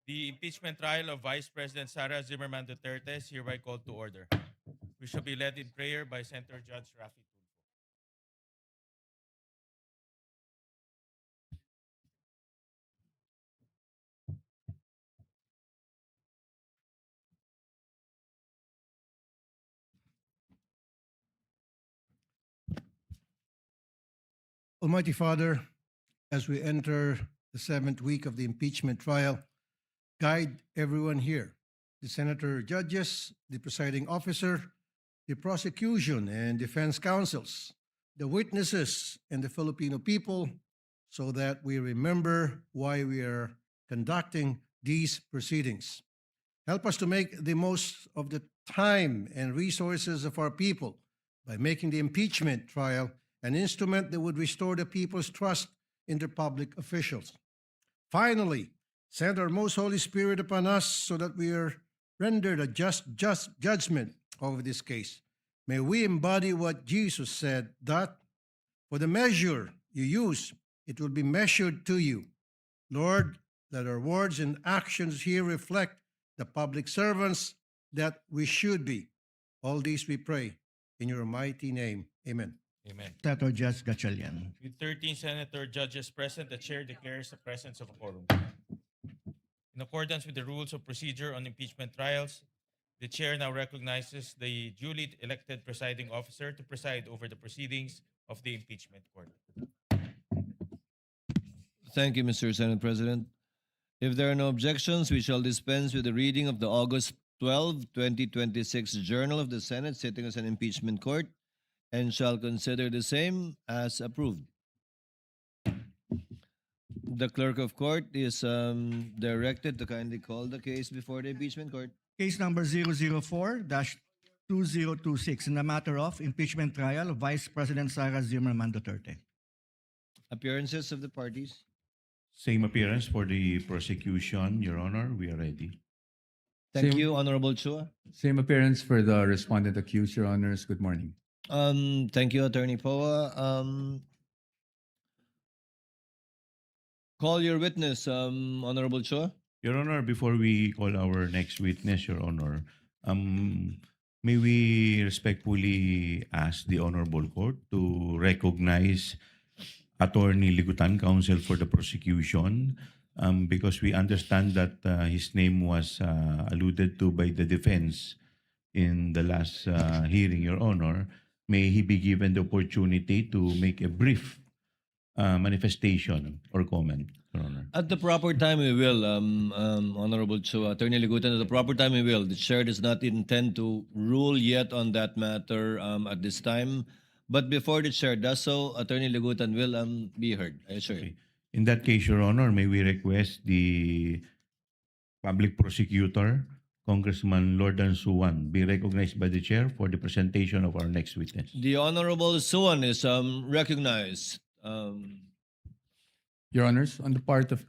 The impeachment trial of Vice President Sara Zimmerman Duterte is hereby called to order. We shall be led in prayer by Center Judge Rafi Tulfo. Almighty Father, as we enter the seventh week of the impeachment trial, guide everyone here, the senator judges, the presiding officer, the prosecution and defense counsels, the witnesses, and the Filipino people, so that we remember why we are conducting these proceedings. Help us to make the most of the time and resources of our people by making the impeachment trial an instrument that would restore the people's trust in their public officials. Finally, send our most Holy Spirit upon us so that we are rendered a just judgment over this case. May we embody what Jesus said, that for the measure you use, it will be measured to you. Lord, let our words and actions here reflect the public servants that we should be. All these we pray in your mighty name. Amen. Amen. Senator Judge Gatchalian. With 13 senator judges present, the chair declares the presence of a quorum. In accordance with the rules of procedure on impeachment trials, the chair now recognizes the duly elected presiding officer to preside over the proceedings of the impeachment court. Thank you, Mr. Senate President. If there are no objections, we shall dispense with the reading of the August 12, 2026 Journal of the Senate sitting as an impeachment court and shall consider the same as approved. The clerk of court is directed to kindly call the case before the impeachment court. Case number 004-2026 in the matter of impeachment trial of Vice President Sara Zimmerman Duterte. Appearances of the parties. Same appearance for the prosecution, Your Honor. We are ready. Thank Same- you, Honorable Chua. Same appearance for the respondent accused, Your Honors. Good morning. Thank you, Attorney Poa. Call your witness, Honorable Chua. Your Honor, before we call our next witness, Your Honor, may we respectfully ask the Honorable Court to recognize Attorney Ligutan, counsel for the prosecution, because we understand that his name was alluded to by the defense in the last hearing, Your Honor. May he be given the opportunity to make a brief manifestation or comment, Your Honor. At the proper time, we will, Honorable Chua. Attorney Ligutan, at the proper time, we will. The chair does not intend to rule yet on that matter at this time. But before the chair does so, Attorney Ligutan will be heard. I assure you. Okay. In that case, Your Honor, may we request the public prosecutor, Congressman Lordan Suwan, be recognized by the chair for the presentation of our next witness. The Honorable Suwan is recognized. Your Honors, on the part of,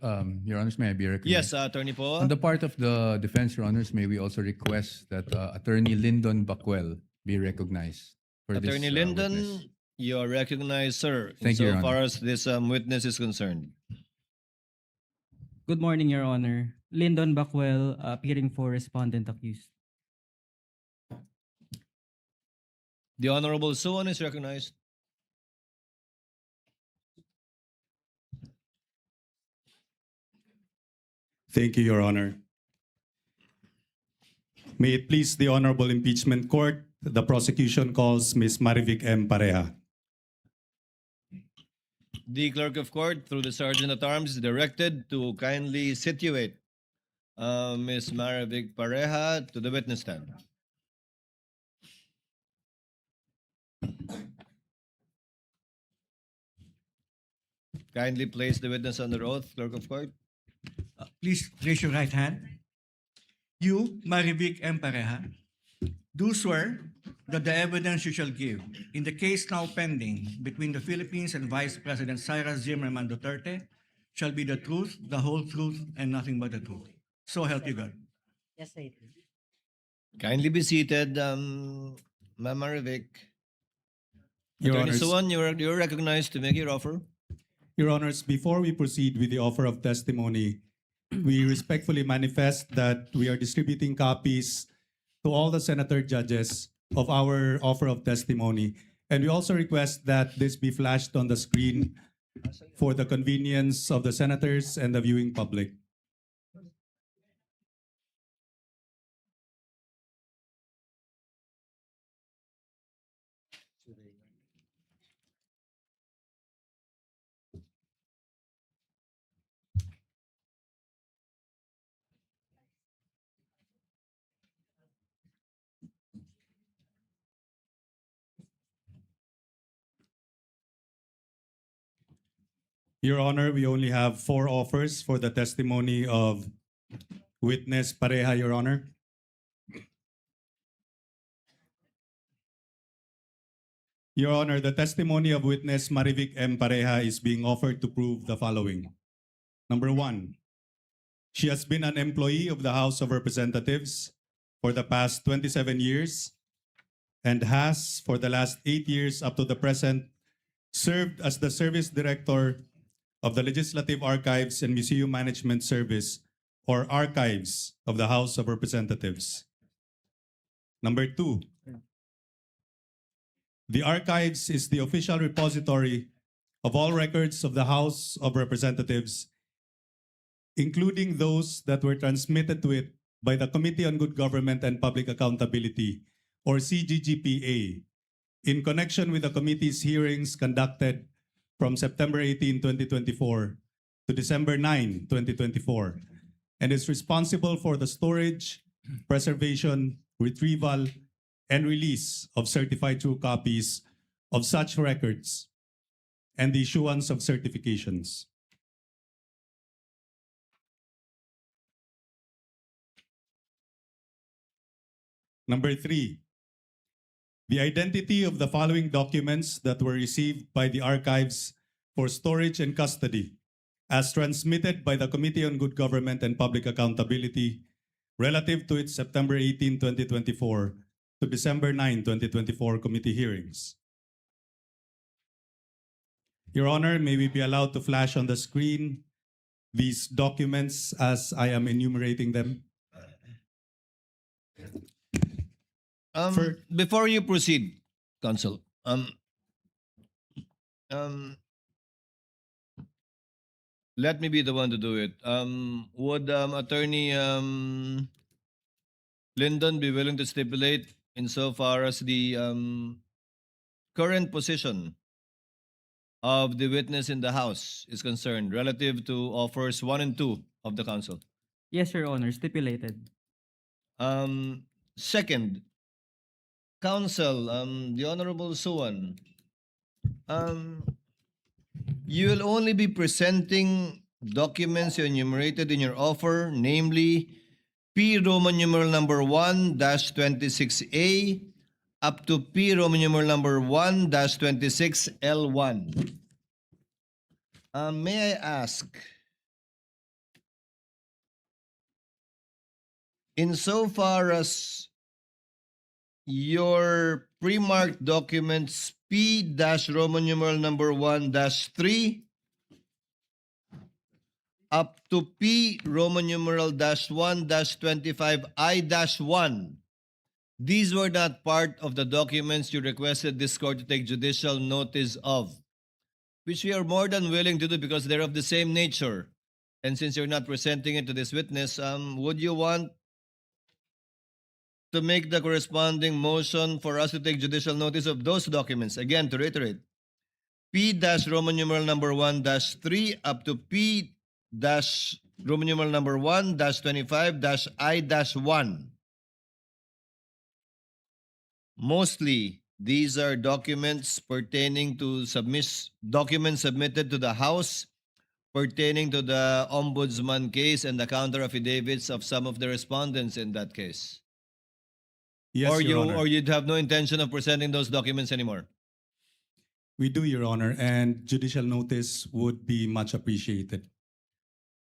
Your Honors, may I be Yes, recognized? Attorney Poa. On the part of the defense, Your Honors, may we also request that Attorney Lyndon Bacuel be recognized for this Attorney Lyndon, witness. you are recognized, sir. Thank you, Your So far Honor. as this witness is concerned. Good morning, Your Honor. Lyndon Bacuel, appearing for respondent accused. The Honorable Suwan is recognized. Thank you, Your Honor. May it please the Honorable Impeachment Court, the prosecution calls Ms. Marivic M. Pareja. The clerk of court, through the sergeant at arms, is directed to kindly situate Ms. Marivic Pareja to the witness stand. Kindly place the witness under oath, clerk of court. Please raise your right hand. You, Marivic M. Pareja, do swear that the evidence you shall give in the case now pending between the Philippines and Vice President Sara Zimmerman Duterte shall be the truth, the whole truth, and nothing but the truth. So help you God. Yes, I do. Kindly be seated, Ma'am Marivic. Your Attorney Honors, Suwan, you're recognized to make your offer. Your Honors, before we proceed with the offer of testimony, we respectfully manifest that we are distributing copies to all the senator judges of our offer of testimony. And we also request that this be flashed on the screen for the convenience of the senators and the viewing public. Your Honor, we only have 4 offers for the testimony of witness Pareja, Your Honor. Your Honor, the testimony of witness Marivic M. Pareja is being offered to prove the following. Number 1, she has been an employee of the House of Representatives for the past 27 years and has, for the last 8 years up to the present, served as the Service Director of the Legislative Archives and Museum Management Service, or Archives of the House of Representatives. Number 2, the Archives is the official repository of all records of the House of Representatives, including those that were transmitted to it by the Committee on Good Government and Public Accountability, or CGGPA, in connection with the committee's hearings conducted from September 18, 2024 to December 9, 2024, and is responsible for the storage, preservation, retrieval, and release of certified true copies of such records and the issuance of certifications. Number 3, the identity of the following documents that were received by the archives for storage and custody as transmitted by the Committee on Good Government and Public Accountability relative to its September 18, 2024 to December 9, 2024 committee hearings. Your Honor, may we be allowed to flash on the screen these documents as I am enumerating them? Before you proceed, Counsel, let me be the one to do it. Would Attorney Lyndon be willing to stipulate insofar as the current position of the witness in the House is concerned relative to offers 1 and 2 of the Council? Yes, Your Honor, stipulated. Second, Counsel, the Honorable Suwan, you will only be presenting documents you enumerated in your offer, namely P Roman numeral number 1-26A up to P Roman numeral number 1-26L1. May I ask, insofar as your pre-marked documents P-Roman numeral number 1-3 up to P Roman numeral -1-25I-1. These were not part of the documents you requested this court to take judicial notice of, which we are more than willing to do because they're of the same nature. And since you're not presenting it to this witness, would you want to make the corresponding motion for us to take judicial notice of those documents? Again, to reiterate, P-Roman numeral number 1-3 up to P-Roman numeral number 1-25-I-1. Mostly, these are documents pertaining to documents submitted to the House pertaining to the Ombudsman case and the counter affidavits of some of the respondents in that case. Yes, Your Honor. Or you'd have no intention of presenting those documents anymore? We do, Your Honor, and judicial notice would be much appreciated.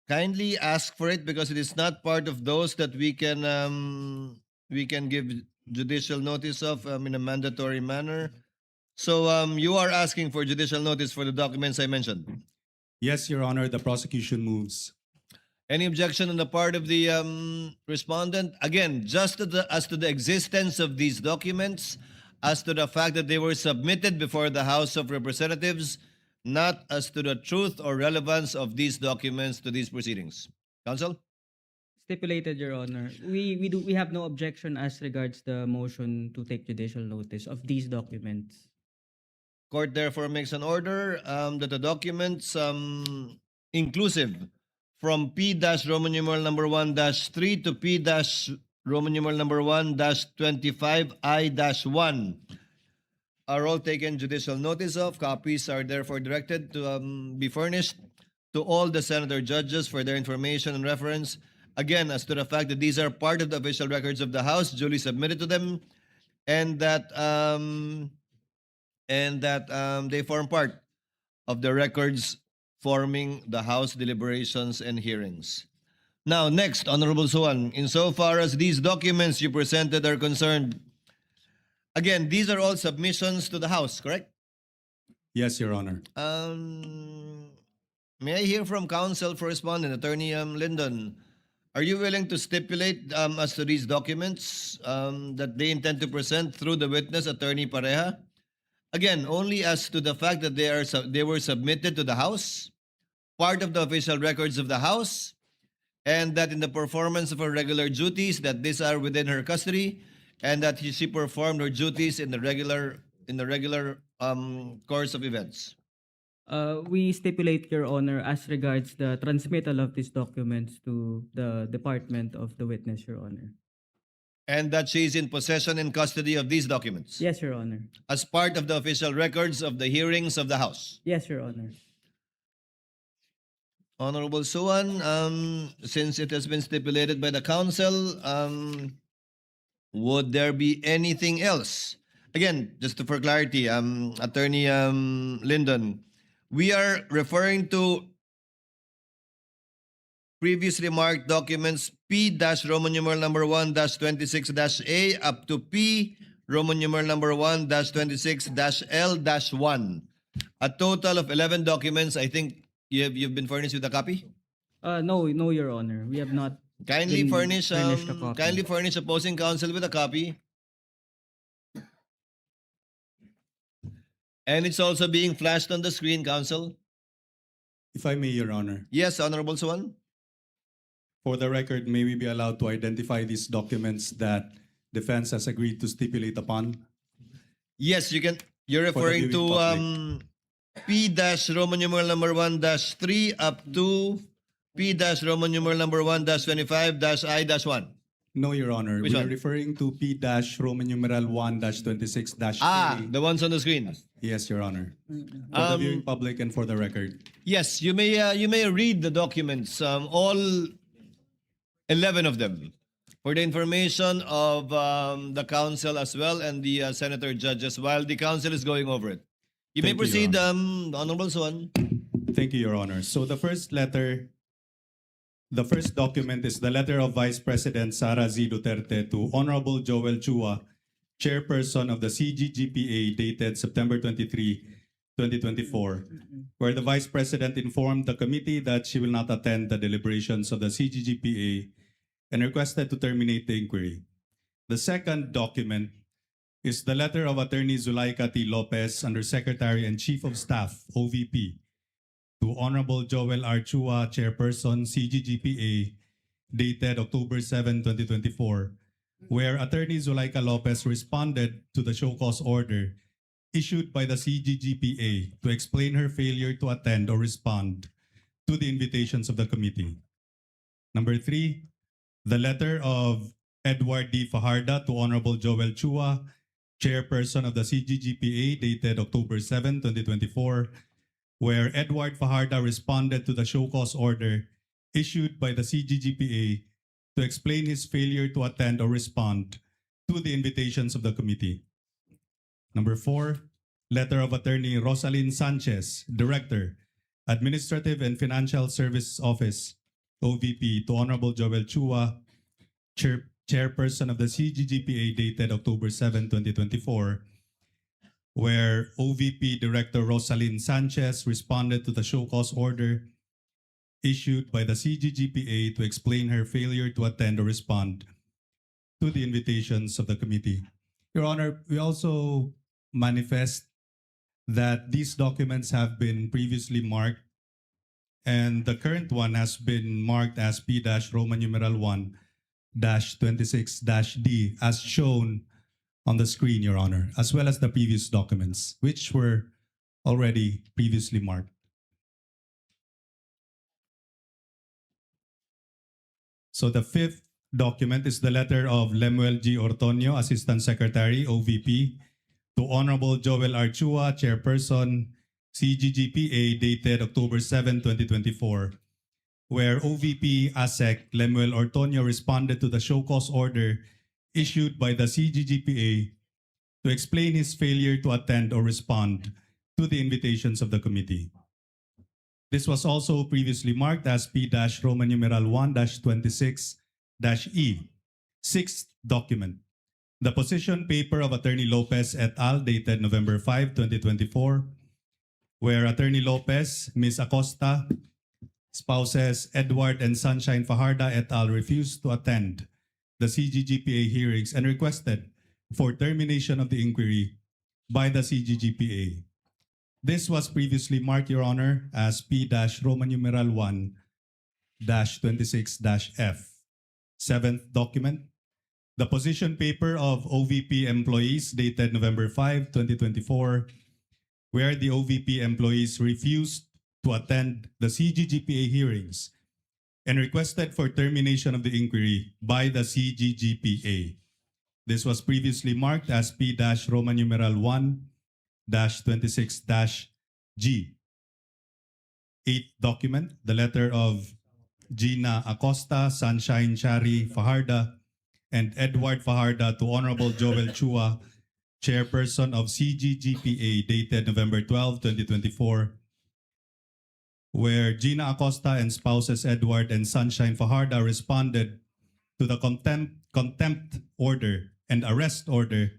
Kindly ask for it because it is not part of those that we can give judicial notice of in a mandatory manner. So you are asking for judicial notice for the documents I mentioned. Yes, Your Honor, the prosecution moves. Any objection on the part of the respondent? Again, just as to the existence of these documents, as to the fact that they were submitted before the House of Representatives, not as to the truth or relevance of these documents to these proceedings. Counsel? Stipulated, Your Honor. We have no objection as regards the motion to take judicial notice of these documents. Court therefore makes an order that the documents inclusive from P-Roman numeral number 1-3 to P-Roman numeral number 1-25I-1 are all taken judicial notice of. Copies are therefore directed to be furnished to all the senator judges for their information and reference. Again, as to the fact that these are part of the official records of the House, duly submitted to them, and that they form part of the records forming the House deliberations and hearings. Now, next, Honorable Suwan, insofar as these documents you presented are concerned, again, these are all submissions to the House, correct? Yes, Your Honor. May I hear from counsel for respondent, Attorney Lyndon? Are you willing to stipulate as to these documents that they intend to present through the witness, Attorney Pareja? Again, only as to the fact that they were submitted to the House, part of the official records of the House, and that in the performance of her regular duties, that these are within her custody, and that she performed her duties in the regular course of events. We stipulate, Your Honor, as regards the transmittal of these documents to the department of the witness, Your Honor. And that she is in possession and custody of these documents Yes, Your Honor. as part of the official records of the hearings of the House. Yes, Your Honor. Honorable Suwan, since it has been stipulated by the council, would there be anything else? Again, just for clarity, Attorney Lyndon, we are referring to previously marked documents P-Roman numeral number 1-26-A up to P-Roman numeral number 1-26-L-1. A total of 11 documents. I think you've been furnished with a copy? No, Your Honor. We have not. Kindly Been furnish furnished a copy. opposing counsel with a copy. And it's also being flashed on the screen, counsel. If I may, Your Honor. Yes, Honorable Suwan. For the record, may we be allowed to identify these documents that defense has agreed to stipulate upon? Yes, you can. You're For the referring viewing to P-Roman numeral number 1-3 up to P-Roman numeral number 1-25-I-1. No, Your Honor. Which we are one? referring to P-Roman numeral 1-26-A. The ones on the screen. Yes, Your Honor. For the viewing public and for the record. Yes, you may read the documents, all 11 of them, for the information of the council as well and the senator judges while the council is going over it. You may Thank you, proceed, Your Honorable Suwan. Thank you, Your Honor. So the first document is the letter of Vice President Sara Z. Duterte to Honorable Joel Chua, Chairperson of the CGGPA, dated September 23, 2024, where the Vice President informed the committee that she will not attend the deliberations of the CGGPA and requested to terminate the inquiry. The second document is the letter of Attorney Zulaika T. Lopez, Undersecretary and Chief of Staff, OVP, to Honorable Joel R. Chua, Chairperson, CGGPA, dated October 7, 2024, where Attorney Zulaika Lopez responded to the show cause order issued by the CGGPA to explain her failure to attend or respond to the invitations of the committee. Number 3, the letter of Edward D. Fajarda to Honorable Joel Chua, Chairperson of the CGGPA, dated October 7, 2024, where Edward Fajarda responded to the show cause order issued by the CGGPA to explain his failure to attend or respond to the invitations of the committee. Number 4, letter of Attorney Rosalyn Sanchez, Director, Administrative and Financial Service Office, OVP, to Honorable Joel Chua, Chairperson of the CGGPA, dated October 7, 2024, where OVP Director Rosalyn Sanchez responded to the show cause order issued by the CGGPA to explain her failure to attend or respond to the invitations of the committee. Your Honor, we also manifest that these documents have been previously marked, and the current one has been marked as P-Roman numeral 1-26-D as shown on the screen, Your Honor, as well as the previous documents, which were already previously marked. So the fifth document is the letter of Lemuel G. Ortonio, Assistant Secretary, OVP, to Honorable Joel Archua, Chairperson, CGGPA, dated October 7, 2024, where OVP ASEC Lemuel Ortonio responded to the show cause order issued by the CGGPA to explain his failure to attend or respond to the invitations of the committee. This was also previously marked as P-Roman numeral 1-26-E, sixth document. The position paper of Attorney Lopez et al. Dated November 5, 2024, where Attorney Lopez, Ms. Acosta, spouses Edward and Sunshine Fajarda et al. Refused to attend the CGGPA hearings and requested for termination of the inquiry by the CGGPA. This was previously marked, Your Honor, as P-Roman numeral 1-26-F. Seventh document, the position paper of OVP employees dated November 5, 2024, where the OVP employees refused to attend the CGGPA hearings and requested for termination of the inquiry by the CGGPA. This was previously marked as P-Roman numeral 1-26-G. Eighth document, the letter of Gina Acosta, Sunshine Shari Fajarda, and Edward Fajarda to Honorable Joel Chua, Chairperson of CGGPA, dated November 12, 2024, where Gina Acosta and spouses Edward and Sunshine Fajarda responded to the contempt order and arrest order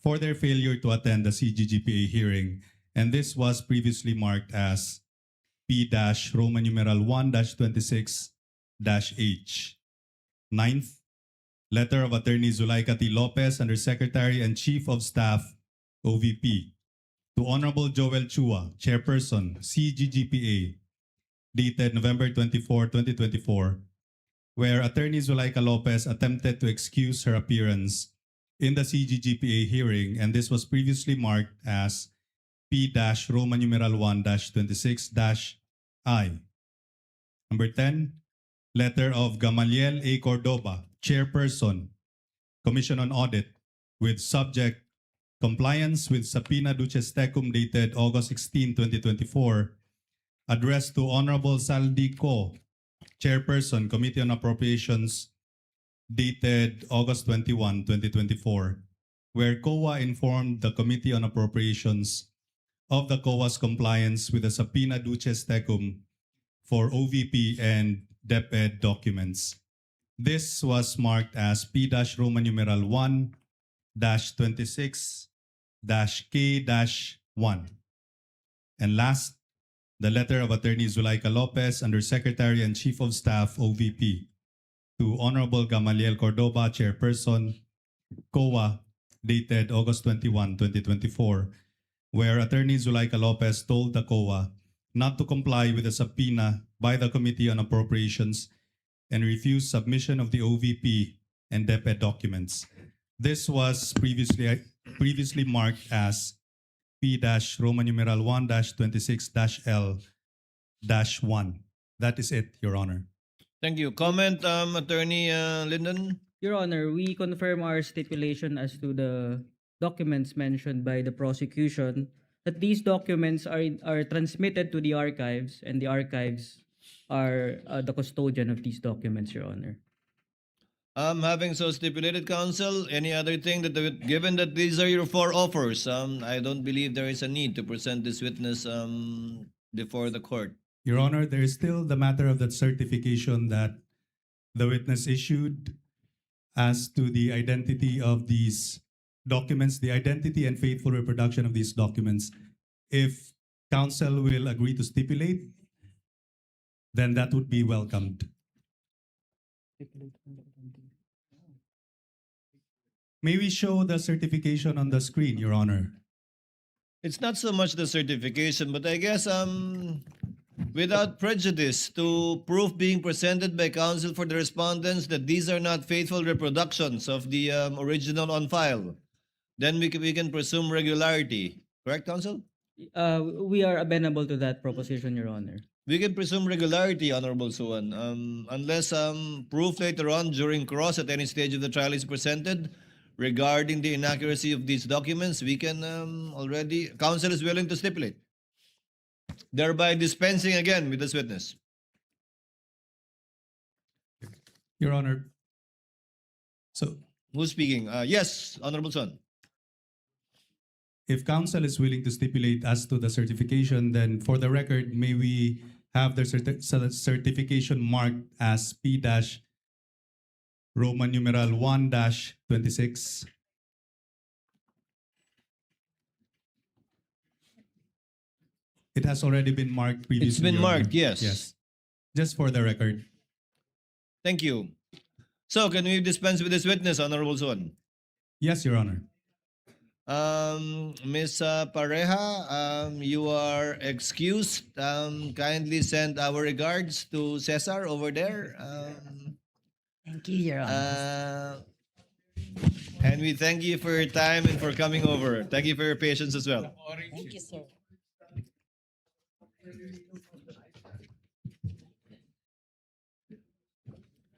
for their failure to attend the CGGPA hearing, and this was previously marked as P-Roman numeral 1-26-H. Ninth, letter of Attorney Zulaika T. Lopez, Undersecretary and Chief of Staff, OVP, to Honorable Joel Chua, Chairperson, CGGPA, dated November 24, 2024, where Attorney Zulaika Lopez attempted to excuse her appearance in the CGGPA hearing, and this was previously marked as P-Roman numeral 1-26-I. Number 10, letter of Gamaliel A. Cordoba, Chairperson, Commission on Audit, with subject compliance with Subpoena Duces Tecum dated August 16, 2024, addressed to Honorable Saldi Co, Chairperson, Committee on Appropriations, dated August 21, 2024, where COA informed the Committee on Appropriations of the COA's compliance with the Subpoena Duces Tecum for OVP and DepEd documents. This was marked as P-Roman numeral 1-26-K-1. And last, the letter of Attorney Zulaika Lopez, Undersecretary and Chief of Staff, OVP, to Honorable Gamaliel Cordoba, Chairperson, COA, dated August 21, 2024, where Attorney Zulaika Lopez told the COA not to comply with the subpoena by the Committee on Appropriations and refused submission of the OVP and DepEd documents. This was previously marked as P-Roman numeral 1-26-L-1. That is it, Your Honor. Thank you. Comment, Attorney Lyndon? Your Honor, we confirm our stipulation as to the documents mentioned by the prosecution, that these documents are transmitted to the archives, and the archives are the custodian of these documents, Your Honor. Having so stipulated, counsel, any other thing that, given that these are your four offers, I don't believe there is a need to present this witness before the court. Your Honor, there is still the matter of that certification that the witness issued as to the identity of these documents, the identity and faithful reproduction of these documents. If counsel will agree to stipulate, then that would be welcomed. May we show the certification on the screen, Your Honor? It's not so much the certification, but I guess without prejudice to proof being presented by counsel for the respondents that these are not faithful reproductions of the original on file, then we can presume regularity. Correct, counsel? We are amenable to that proposition, Your Honor. We can presume regularity, Honorable Suwan, unless proof later on during cross at any stage of the trial is presented regarding the inaccuracy of these documents. We can already, counsel is willing to stipulate, thereby dispensing again with this witness. Your Honor. So Who's speaking? Yes, Honorable Son. if counsel is willing to stipulate as to the certification, then for the record, may we have the certification marked as P-Roman numeral 1-26. It has already been marked previously. It's been Your Honor. marked, yes. Yes. Just for the record. Thank you. So, can we dispense with this witness, Honorable Son? Yes, Your Honor. Ms. Pareja, you are excused. Kindly send our regards to Cesar over there. Thank you, Your Honor. And we thank you for your time and for coming over. Thank you for your patience as well. Thank you, sir.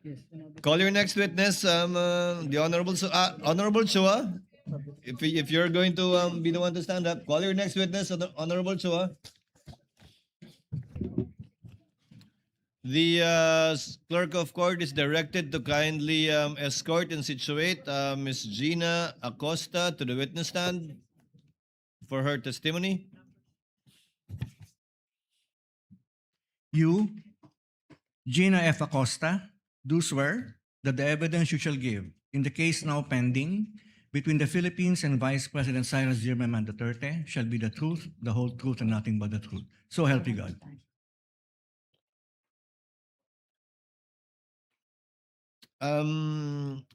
Yes. Call your next witness, the Honorable Chua. If you're going to be the one to stand up, call your next witness, Honorable Chua. The clerk of court is directed to kindly escort and situate Ms. Gina Acosta to the witness stand for her testimony. You, Gina F. Acosta, do swear that the evidence you shall give in the case now pending between the Philippines and Vice President Cyrus Zimmerman Duterte shall be the truth, the whole truth, and nothing but the truth. So help you God.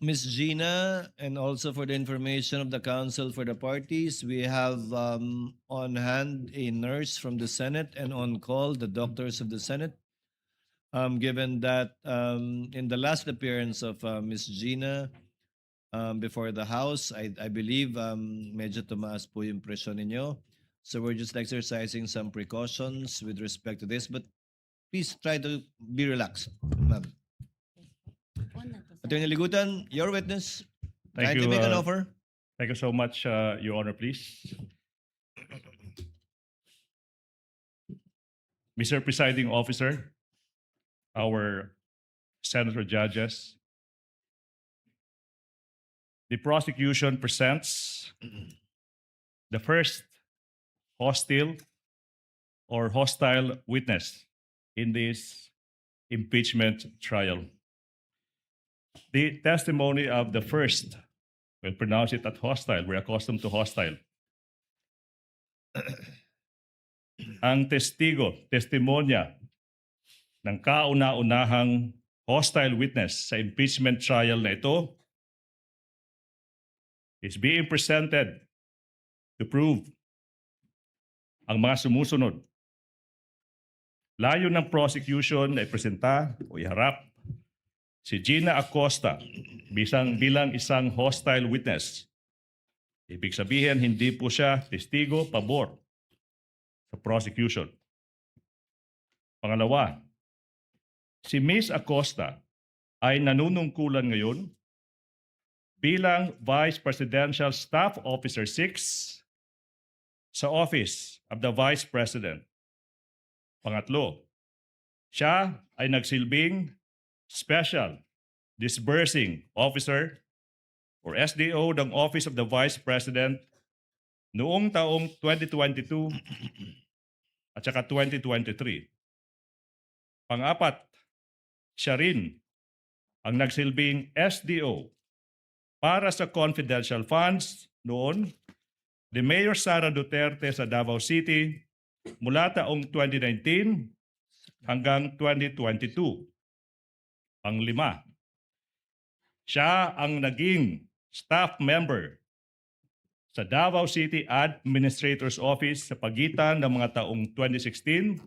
Ms. Gina, and also for the information of the counsel for the parties, we have on hand a nurse from the Senate and on call the doctors of the Senate. Given that in the last appearance of Ms. Gina before the House, I believe medyo tumaas po yung presyon ninyo. So we're just exercising some precautions with respect to this, but please try to be relaxed, ma'am. Attorney Ligutan, your witness. Thank Kindly you. make an offer. Thank you so much, Your Honor, please. Mr. Presiding Officer, our senator judges, the prosecution presents the first hostile or hostile witness in this impeachment trial. The testimony of the first, we'll pronounce it at hostile, we're accustomed to hostile. Ang testimonya ng kauna-unahang hostile witness sa impeachment trial na ito is being presented to prove ang mga sumusunod. Layo ng prosecution ay presenta o iharap si Gina Acosta bilang isang hostile witness. Ibig sabihin, hindi po siya testigo pabor sa prosecution. Pangalawa, si Ms. Acosta ay nanunungkulan ngayon bilang Vice Presidential Staff Officer 6 sa Office of the Vice President. Pangatlo, siya ay nagsilbing Special Disbursing Officer or SDO ng Office of the Vice President noong taong 2022 at saka 2023. Pang-apat, siya rin ang nagsilbing SDO para sa confidential funds noon ni Mayor Sara Duterte sa Davao City mula taong 2019 hanggang 2022. Panglima, siya ang naging staff member sa Davao City Administrator's Office sa pagitan ng mga taong 2016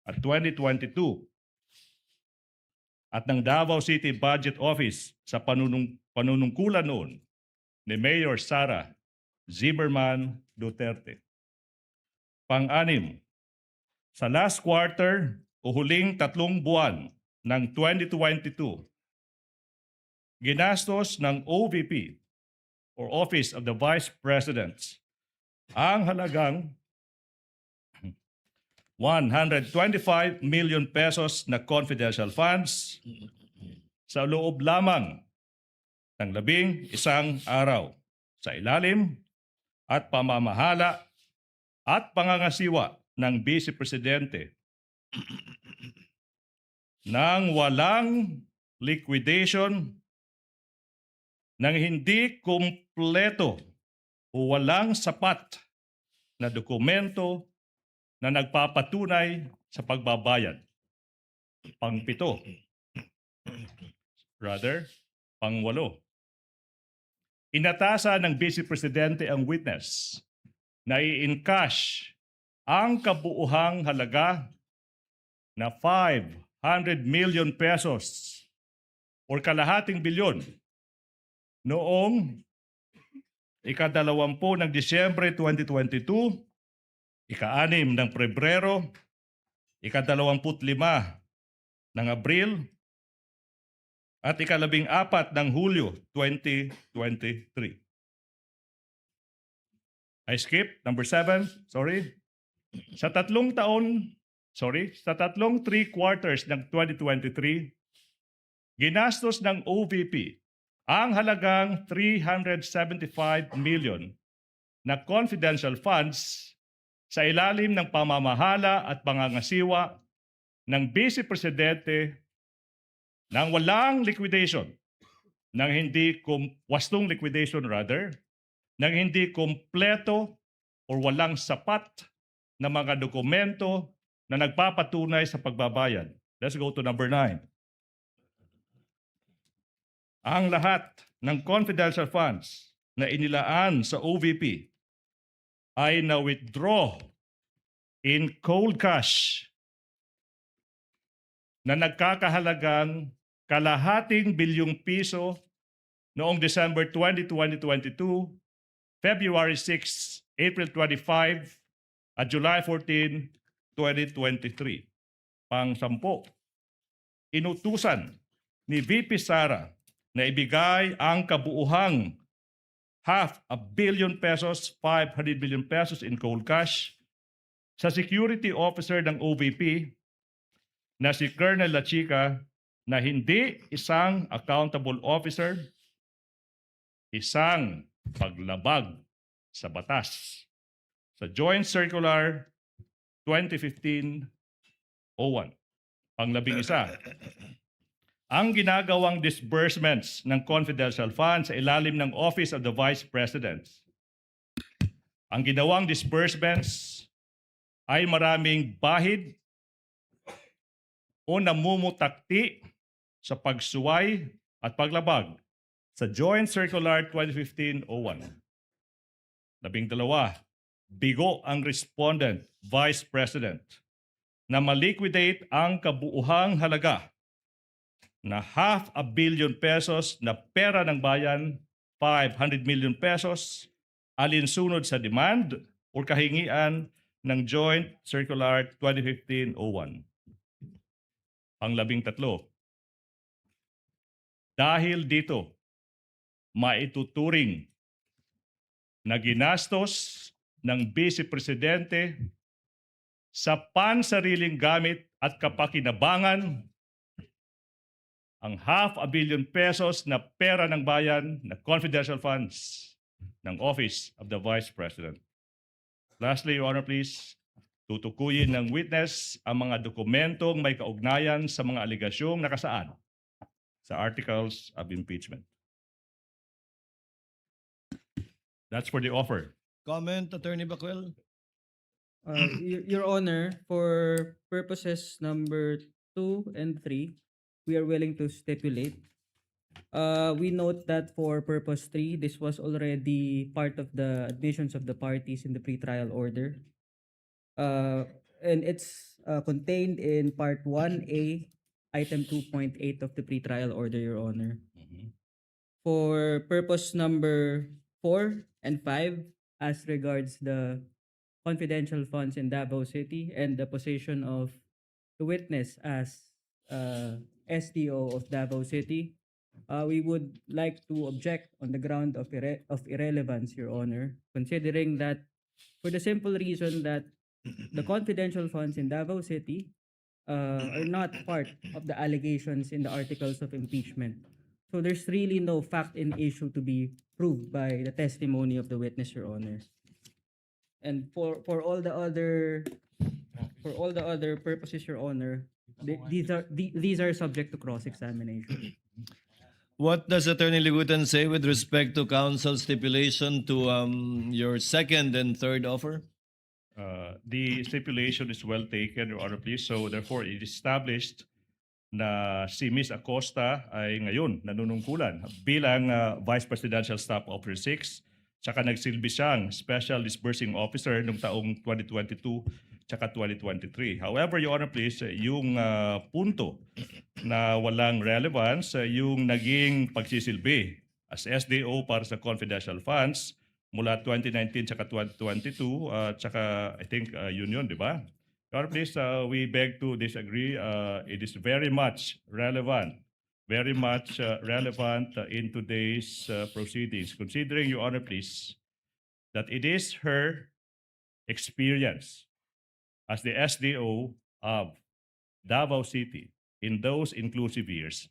at 2022 at ng Davao City Budget Office sa panunungkulan noon ni Mayor Sara Zimmerman Duterte. Pang-anim, sa last quarter o huling 3 buwan ng 2022, ginastos ng OVP or Office of the Vice President ang halagang 125 million pesos na confidential funds sa loob lamang ng 11 araw sa ilalim at pamamahala at pangangasiwa ng Vice Presidente nang walang liquidation, nang hindi kumpleto o walang sapat na dokumento na nagpapatunay sa pagbabayad. Pang-7. Pang-8. Inatasan ng Vice Presidente ang witness na i-encash ang kabuuhang halaga na 500 million pesos or kalahating bilyon noong ika-20 ng Disyembre 2022, ika-6 ng Pebrero, ika-25 ng Abril, at ika-14 ng Hulyo 2023. I skip number 7, Sa tatlong 3 quarters ng 2023, ginastos ng OVP ang halagang 375 million na confidential funds sa ilalim ng pamamahala at pangangasiwa ng Vice Presidente nang walang liquidation, nang hindi wastong liquidation nang hindi kompleto o walang sapat na mga dokumento na nagpapatunay sa pagbabayad. Let's go to number 9. Ang lahat ng confidential funds na inilaan sa OVP ay na-withdraw in cold cash na nagkakahalagang kalahating bilyong piso noong December 20, 2022, February 6, April 25, at July 14, 2023. Pang-10, inutusan ni VP Sara na ibigay ang kabuuhang 500 million pesos, 500 million pesos in cold cash sa security officer ng OVP na si Colonel Lachica na hindi isang accountable officer, isang paglabag sa batas. Sa Joint Circular 2015-01, Pang-11, ang ginagawang disbursements ng confidential funds sa ilalim ng Office of the Vice President. Ang ginawang disbursements ay maraming bahid o namumutakti sa pagsuway at paglabag sa Joint Circular 2015-01. 12, bigo ang respondent, Vice President, na maliquidate ang kabuuhang halaga na 500 million pesos na pera ng bayan, 500 million pesos, alinsunod sa demand o kahingian ng Joint Circular 2015-01. Pang-13, dahil dito, maituturing na ginastos ng Vice Presidente sa pansariling gamit at kapakinabangan ang 500 million pesos na pera ng bayan na confidential funds ng Office of the Vice President. Lastly, Your Honor, please, tutukuyin ng witness ang mga dokumentong may kaugnayan sa mga aligasyong nakasaad sa Articles of Impeachment. That's for the offer. Comment, Attorney Bacuel? Your Honor, for purposes number 2 and 3, we are willing to stipulate. We note that for purpose 3, this was already part of the admissions of the parties in the pretrial order. And it's contained in Part 1A, Item 2.8 of the pretrial order, Your Honor. For purpose number 4 and 5, as regards the confidential funds in Davao City and the position of the witness as SDO of Davao City, we would like to object on the ground of irrelevance, Your Honor, considering that for the simple reason that the confidential funds in Davao City are not part of the allegations in the articles of impeachment. So there's really no fact in issue to be proved by the testimony of the witness, Your Honor. And for all the other purposes, Your Honor, these are subject to cross-examination. What does Attorney Ligutan say with respect to counsel's stipulation to your second and third offer? The stipulation is well taken, Your Honor, please. So therefore, it is established na si Ms. Acosta ay ngayon nanunungkulan bilang Vice Presidential Staff Officer 6, tsaka nagsilbi siyang Special Disbursing Officer noong taong 2022 tsaka 2023. However, Your Honor, please, yung punto na walang relevance, yung naging pagsisilbi as SDO para sa confidential funds mula 2019 tsaka 2022, tsaka I think yun, di ba? Your Honor, please, we beg to disagree. It is very much relevant in today's proceedings, considering, Your Honor, please, that it is her experience as the SDO of Davao City in those inclusive years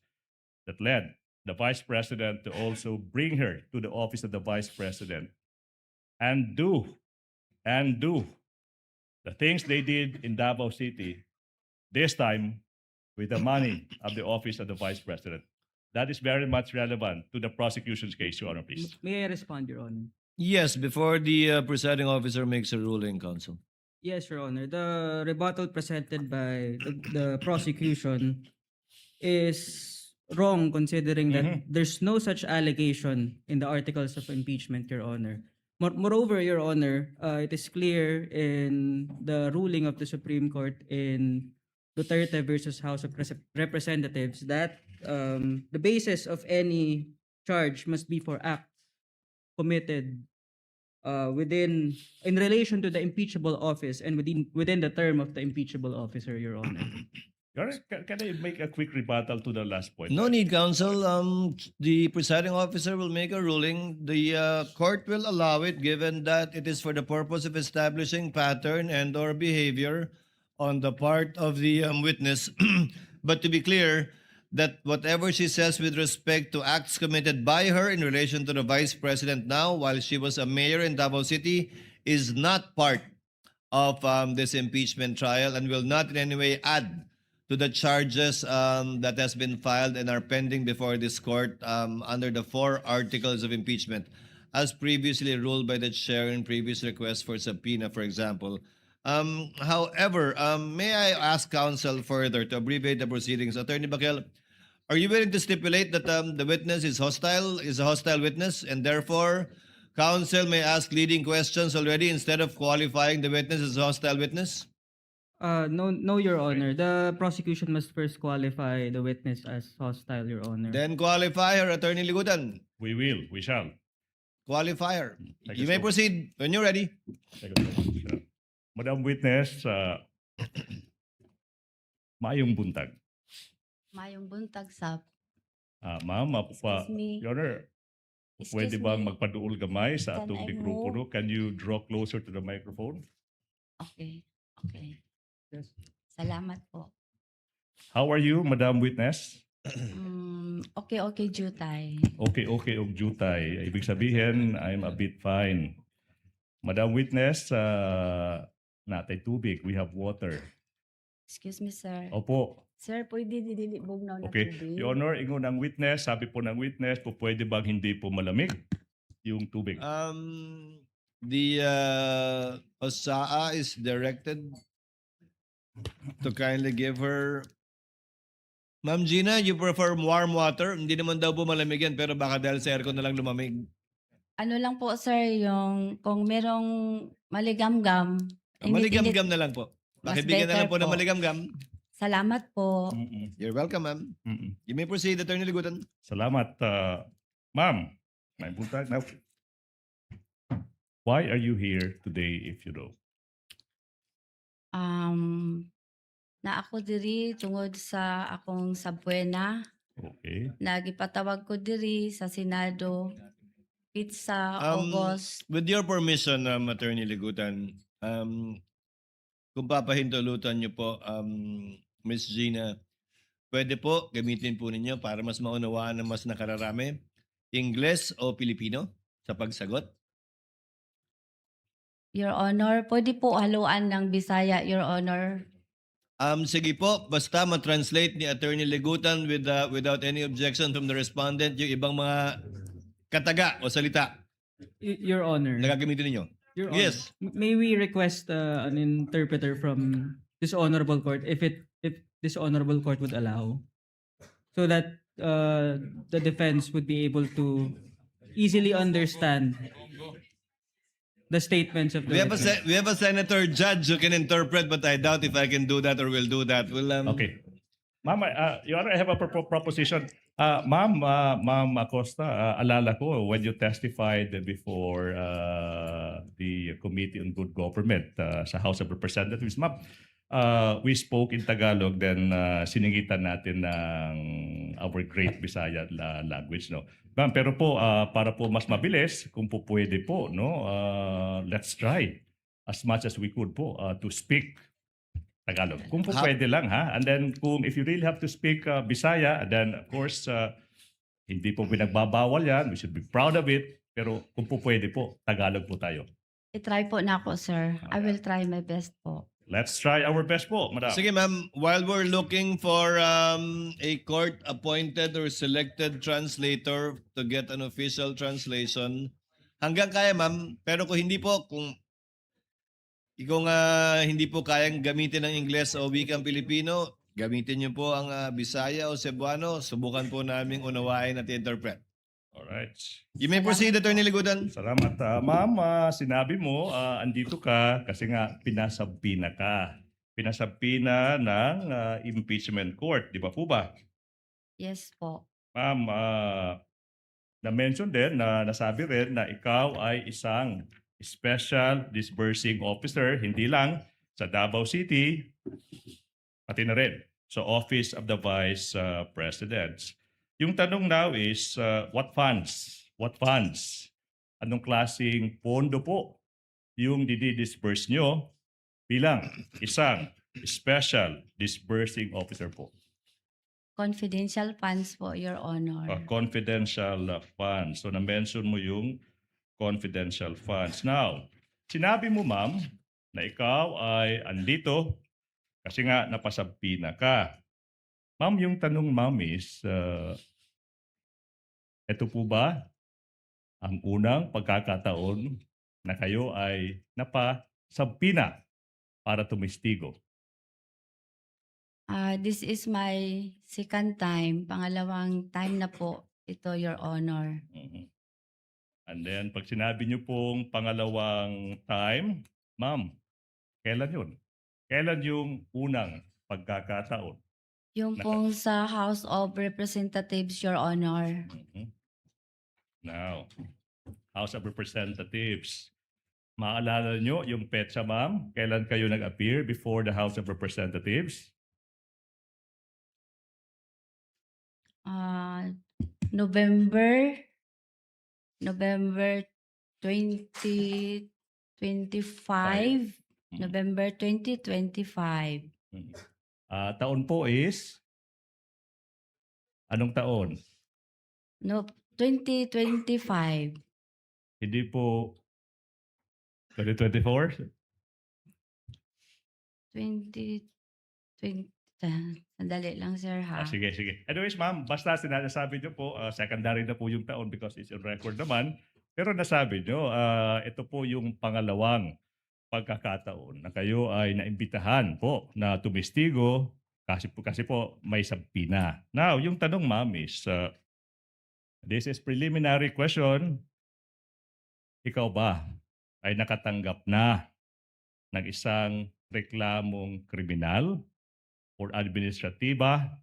that led the Vice President to also bring her to the office of the Vice President and do the things they did in Davao City, this time with the money of the office of the Vice President. That is very much relevant to the prosecution's case, Your Honor, please. May I respond, Your Honor? Yes, before the presiding officer makes a ruling, counsel. Yes, Your Honor. The rebuttal presented by the prosecution is wrong, considering that there's no such allegation in the articles of impeachment, Your Honor. Moreover, Your Honor, it is clear in the ruling of the Supreme Court in Duterte versus House of Representatives that the basis of any charge must be for acts committed in relation to the impeachable office and within the term of the impeachable officer, Your Honor. Your Honor, can I make a quick rebuttal to the last point? No need, counsel. The presiding officer will make a ruling. The court will allow it, given that it is for the purpose of establishing pattern and/or behavior on the part of the witness. But to be clear, that whatever she says with respect to acts committed by her in relation to the Vice President now, while she was a mayor in Davao City, is not part of this impeachment trial and will not in any way add to the charges that has been filed and are pending before this court under the 4 articles of impeachment, as previously ruled by the chair in previous requests for subpoena, for example. However, may I ask counsel further to abbreviate the proceedings? Attorney Bakel, are you willing to stipulate that the witness is a hostile witness, and therefore counsel may ask leading questions already instead of qualifying the witness as a hostile witness? No, Your Honor. The prosecution must first qualify the witness as hostile, Your Honor. Then qualify her, Attorney Ligutan. We shall. Qualify her. Thank You you may so much. proceed when you're ready. Thank you so much. Madam Witness, maayong buntag. Mayong buntag sa Ma'am, Excuse me. Your Honor, Excuse pwede bang me. magpaduol gamay sa Can atong I mikropono? Can you draw closer to the microphone? Okay. Yes. Salamat po. How are you, Madam Witness? Okay, Jutay. Okay, og jutay. Ibig sabihin, I'm a bit fine. Madam Witness, natay tubig. We have water. Excuse me, sir. Opo. Sir, pwede didilibog na Okay. tubig? Your Honor, ingon ang witness, sabi po ng witness, po pwede bang hindi po malamig yung tubig? the OSAA is directed to kindly give her. Ma'am Gina, you prefer warm water? Hindi naman daw po malamig yan, pero baka dahil sa aircon na lang lumamig. Ano lang po, sir, yung kung merong maligamgam, Maligam-gam na lang po. Mas Pakibigyan na lang better po ng po. maligam-gam. Salamat po. You're welcome, ma'am. You may proceed, Attorney Ligutan. Salamat, ma'am. May punta now. Why are you here today if you know? Na ako diri tungod sa akong sabuena, Okay. nagipatawag ko diri sa Senado pizza August. With your permission, Attorney Ligutan, kung papahintulutan niyo po, Ms. Gina, pwede po gamitin po ninyo para mas maunawaan ng mas nakararami, Ingles o Pilipino sa pagsagot? Your Honor, pwede po haluan ng Bisaya, Your Honor. Sige po, basta ma-translate ni Attorney Ligutan without any objection from the respondent yung ibang mga kataga o salita Your Honor. na gagamitin ninyo. Your Honor. Yes. May we request an interpreter from this honorable court if this honorable court would allow, so that the defense would be able to easily understand the statements of the witness. We have a senator judge who can interpret, but I doubt if I can do that or will do that. Okay. Ma'am, Your Honor, I have a proposition. Ma'am Acosta, alala ko when you testified before the Committee on Good Government sa House of Representatives, ma'am, we spoke in Tagalog, then siningitan natin ng our great Bisaya language, no? Ma'am, pero po, para po mas mabilis, kung po pwede po, no, let's try as much as we could po to speak Tagalog. Kung po pwede lang, ha? And then, if you really have to speak Bisaya, then of course, hindi po pinagbabawal yan. We should be proud of it. Pero kung po pwede po, Tagalog po tayo. I-try po na ako, sir. I will try my best po. Let's try our best po, madam. Sige ma'am, while we're looking for a court-appointed or selected translator to get an official translation, hanggang kaya ma'am, pero kung hindi po, kung hindi po kayang gamitin ng Ingles o wikang Pilipino, gamitin niyo po ang Bisaya o Cebuano, subukan po naming unawain at interpret. Alright. You may proceed, Attorney Ligutan. Salamat. Ma'am, sinabi mo, andito ka kasi nga pinasabina ka. Pinasabina ng impeachment court. Di ba po ba? Yes po. Ma'am, na-mention din, nasabi rin na ikaw ay isang special disbursing officer, hindi lang sa Davao City, pati na rin sa Office of the Vice President. Yung tanong now is, what funds? What funds? Anong klaseng pondo po yung didi-disburse nyo bilang isang special disbursing officer po? Confidential funds po, Your Honor. Confidential funds. So na-mention mo yung confidential funds. Now, sinabi mo ma'am na ikaw ay andito kasi nga napasabina ka. Ma'am, yung tanong ma'am is, ito po ba ang unang pagkakataon na kayo ay napasabina para tumistigo? This is my second time. Pangalawang time na po ito, Your Honor. Mhm. And then, pag sinabi niyo pong pangalawang time, ma'am, kailan yun? Kailan yung unang pagkakataon? Yung pong sa House of Representatives, Your Honor. Mhm. Now, House of Representatives. Maalala nyo yung petsa, ma'am? Kailan kayo nag-appear before the House of Representatives? November 2025. November 2025. Taon po is? Anong taon? No, 2025. Hindi po 2024? 2020. Sandali lang, sir, ha? Sige, sige. Anyways, ma'am, basta sinasabi niyo po, secondary na po yung taon because it's on record naman. Pero nasabi nyo, ito po yung pangalawang pagkakataon na kayo ay naimbitahan po na tumistigo kasi po may sabina. Now, yung tanong ma'am is, this is preliminary question. Ikaw ba ay nakatanggap na ng isang reklamong kriminal or administratiba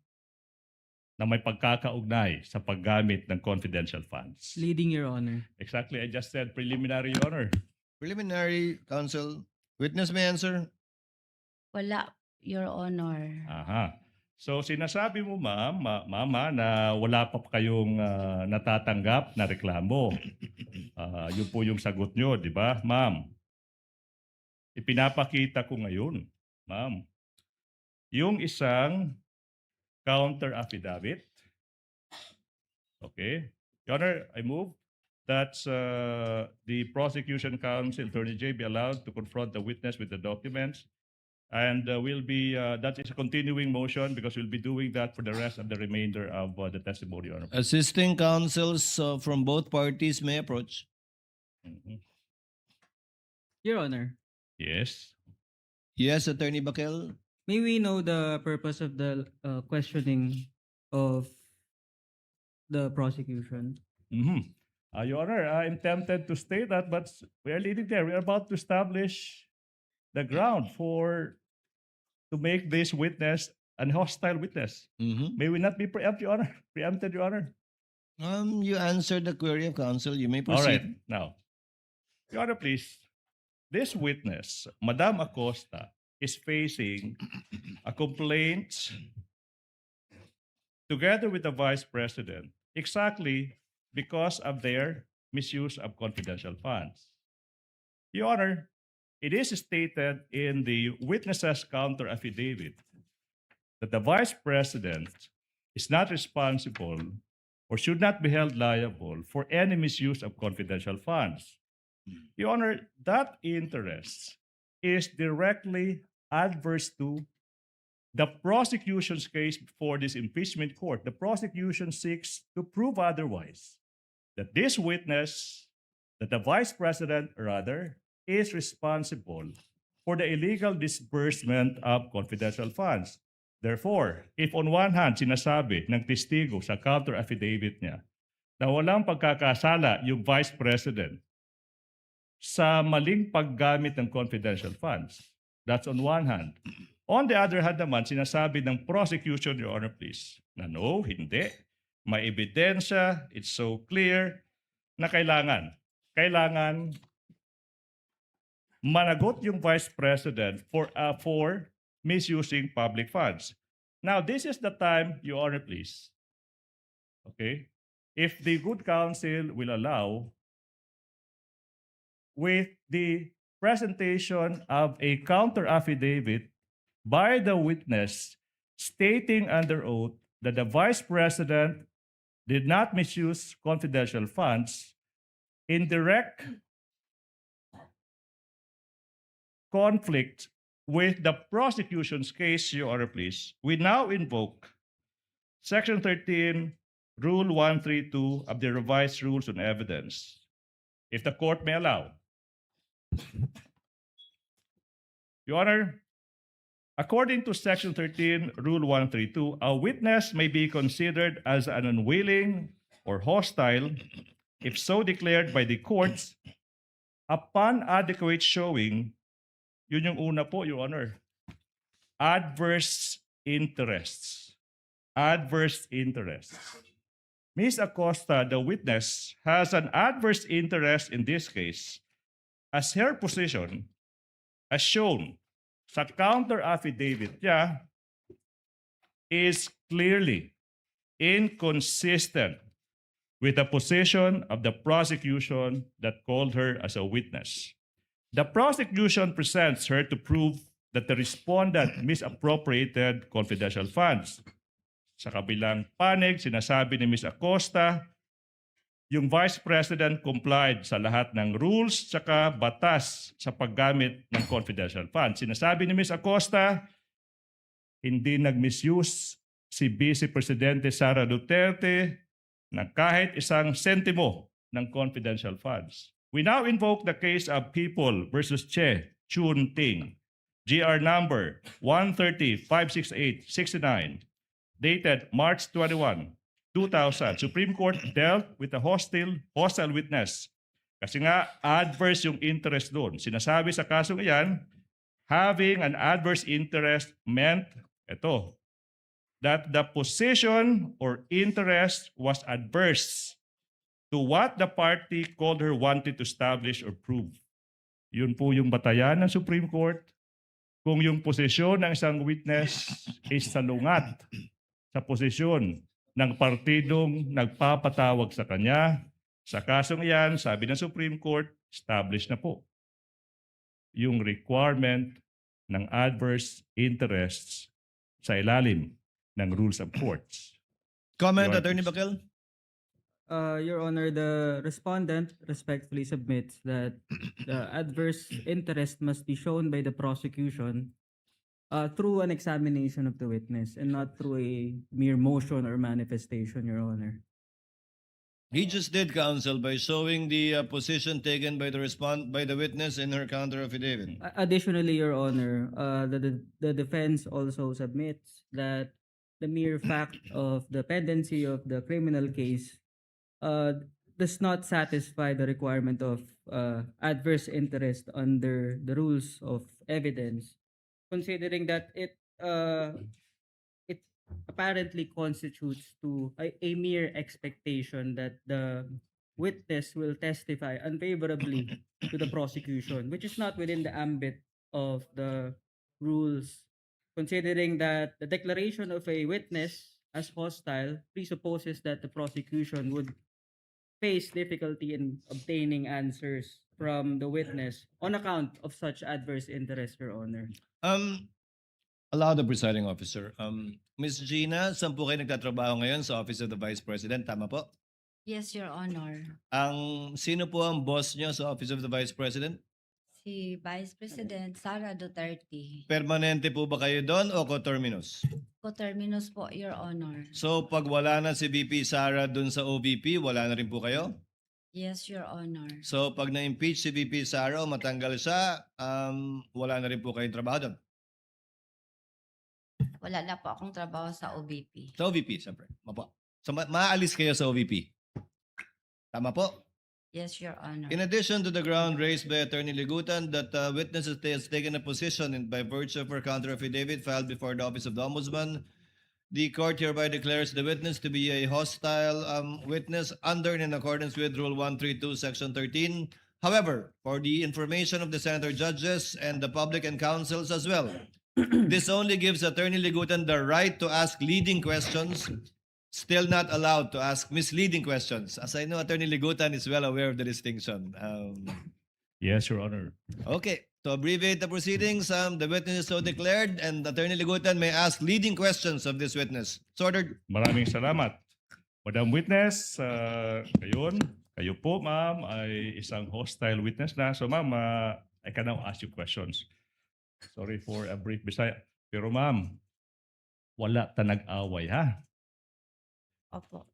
na may pagkakaugnay sa paggamit ng confidential funds? Leading, Your Honor. Exactly, I just said preliminary, Your Honor. Preliminary, counsel. Witness may answer. Wala, Your Honor. Aha. So sinasabi mo mama na wala pa kayong natatanggap na reklamo. Yun po yung sagot nyo, di ba, ma'am? Ipinapakita ko ngayon, ma'am, yung isang counter affidavit. Okay. Your Honor, I move that the prosecution counsel, Attorney J, be allowed to confront the witness with the documents. And that is a continuing motion because we'll be doing that for the rest of the remainder of the testimony, Your Honor. Assisting counsels from both parties may approach. Mhm. Your Honor, Yes. Yes, Attorney Bakel. may we know the purpose of the questioning of the prosecution? Mm-hmm. Your Honor, I'm tempted to state that, but we are leading there. We are about to establish the ground to make this witness an hostile witness. May we not be preempted, Your Honor? You answered the query of counsel. You may All right. proceed. Now, Your Honor, please. This witness, Madam Acosta, is facing a complaint together with the Vice President exactly because of their misuse of confidential funds. Your Honor, it is stated in the witness's counter affidavit that the Vice President is not responsible or should not be held liable for any misuse of confidential funds. Your Honor, that interest is directly adverse to the prosecution's case before this impeachment court. The prosecution seeks to prove otherwise, that this witness, that the Vice President rather, is responsible for the illegal disbursement of confidential funds. Therefore, if on one hand sinasabi ng testigo sa counter affidavit niya na walang pagkakasala yung Vice President sa maling paggamit ng confidential funds, that's on one hand. On the other hand naman, sinasabi ng prosecution, Your Honor, please, na no, hindi. May ebidensya, it's so clear na kailangan managot yung Vice President for misusing public funds. Now, this is the time, Your Honor, please. Okay? If the good counsel will allow, with the presentation of a counter affidavit by the witness stating under oath that the Vice President did not misuse confidential funds in direct conflict with the prosecution's case, Your Honor, please, we now invoke Section 13, Rule 132 of the Revised Rules on Evidence. If the court may allow. Your Honor, according to Section 13, Rule 132, a witness may be considered as an unwilling or hostile if so declared by the courts upon adequate showing. Yun yung una po, Your Honor. Adverse interests. Adverse interests. Ms. Acosta, the witness, has an adverse interest in this case as her position, as shown sa counter affidavit niya, is clearly inconsistent with the position of the prosecution that called her as a witness. The prosecution presents her to prove that the respondent misappropriated confidential funds. Sa kabilang panig, sinasabi ni Ms. Acosta, yung Vice President complied sa lahat ng rules tsaka batas sa paggamit ng confidential funds. Sinasabi ni Ms. Acosta, hindi nag-misuse si Vice Presidente Sara Duterte ng kahit isang sentimo ng confidential funds. We now invoke the case of People versus Che Chun Ting, GR number 130-568-69, dated March 21, 2000. Supreme Court dealt with a hostile witness. Kasi nga, adverse yung interest doon. Sinasabi sa kasong iyan, having an adverse interest meant, that the position or interest was adverse to what the party called her wanted to establish or prove. Yun po yung batayan ng Supreme Court. Kung yung posisyon ng isang witness ay salungat sa posisyon ng partidong nagpapatawag sa kanya, sa kasong iyan, sabi ng Supreme Court, established na po yung requirement ng adverse interests sa ilalim ng rules of courts. Comment, Your Attorney Honor. Bakel? Your Honor, the respondent respectfully submits that the adverse interest must be shown by the prosecution through an examination of the witness and not through a mere motion or manifestation, Your Honor. He just did, counsel, by showing the position taken by the witness in her counter affidavit. Additionally, Your Honor, the defense also submits that the mere fact of the pendency of the criminal case does not satisfy the requirement of adverse interest under the rules of evidence, considering that it apparently constitutes to a mere expectation that the witness will testify unfavorably to the prosecution, which is not within the ambit of the rules, considering that the declaration of a witness as hostile presupposes that the prosecution would face difficulty in obtaining answers from the witness on account of such adverse interest, Your Honor. Allow the presiding officer. Ms. Gina, saan po kayo nagtatrabaho ngayon sa Office of the Vice President? Tama po? Yes, Your Honor. Sino po ang boss nyo sa Office of the Vice President? Si Vice President Sara Duterte. Permanente po ba kayo doon o coterminous? Coterminous po, Your Honor. So pag wala na si VP Sara doon sa OVP, wala na rin po kayo? Yes, Your Honor. So pag na-impeach si VP Sara o matanggal siya, wala na rin po kayong trabaho doon? Wala na po akong trabaho sa OVP. Sa OVP, siyempre. Mapo. So maaalis kayo sa OVP? Tama po? Yes, Your Honor. In addition to the ground raised by Attorney Ligutan that witness has taken a position by virtue of her counter affidavit filed before the Office of the Ombudsman, the court hereby declares the witness to be a hostile witness under and in accordance with Rule 132, Section 13. However, for the information of the senator judges and the public and councils as well, this only gives Attorney Ligutan the right to ask leading questions, still not allowed to ask misleading questions. As I know, Attorney Ligutan is well aware of the distinction. Yes, Your Honor. Okay, to abbreviate the proceedings, the witness is so declared and Attorney Ligutan may ask leading questions of this witness. So ordered. Maraming salamat. Madam Witness, kayo po ma'am ay isang hostile witness na. So ma'am, I can now ask you questions. Sorry for a brief Bisaya. Pero ma'am, wala ta nag-away ha? Opo.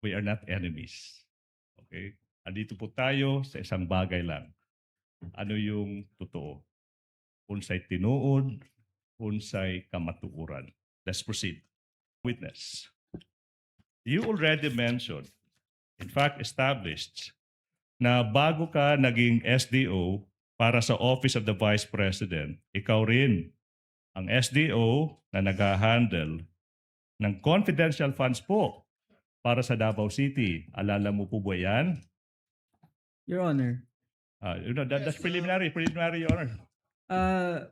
We are not enemies. Okay? Andito po tayo sa isang bagay lang. Ano yung totoo? Unsay tinuod, unsay kamatuoran. Let's proceed. Witness. You already mentioned, in fact established, na bago ka naging SDO para sa Office of the Vice President, ikaw rin ang SDO na nag-handle ng confidential funds po para sa Davao City. Alala mo po ba yan? Your Honor, That's preliminary, Your Honor.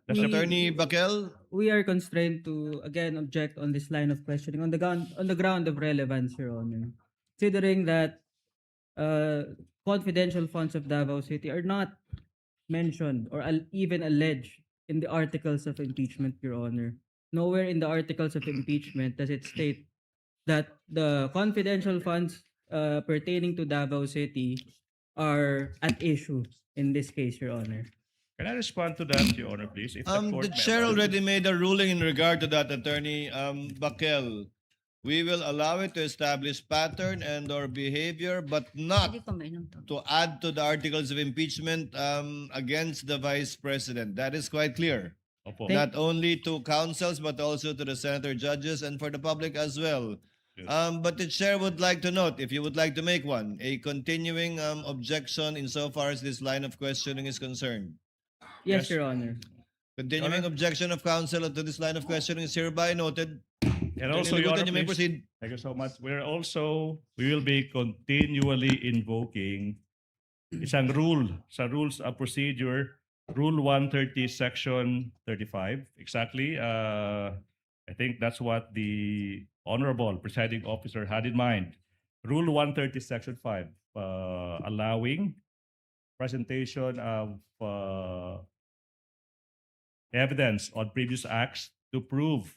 That's Attorney Bakel. we are constrained to again object on this line of questioning on the ground of relevance, Your Honor. Considering that confidential funds of Davao City are not mentioned or even alleged in the articles of impeachment, Your Honor. Nowhere in the articles of impeachment does it state that the confidential funds pertaining to Davao City are at issue in this case, Your Honor. Can I respond to that, Your Honor, please? If The chair already made a ruling in regard to that, Attorney Bakel. We will allow it to establish pattern and or behavior, but not Hindi ko mainom to. to add to the articles of impeachment against the Vice President. That is quite clear. Opo. Not only to councils, but also to the senator judges and for the public as well. Yes. But the chair would like to note, if you would like to make one, a continuing objection insofar as this line of questioning is concerned. Yes. Yes, Your Honor. Continuing objection of counsel to this line of questioning is hereby noted. And also, Attorney Your Ligotan, Honor, you may please. proceed. Thank you so much. We will be continually invoking isang rule sa rules of procedure, Rule 130, Section 35. Exactly. I think that's what the Honorable Presiding Officer had in mind. Rule 130, Section 5, allowing presentation of evidence on previous acts to prove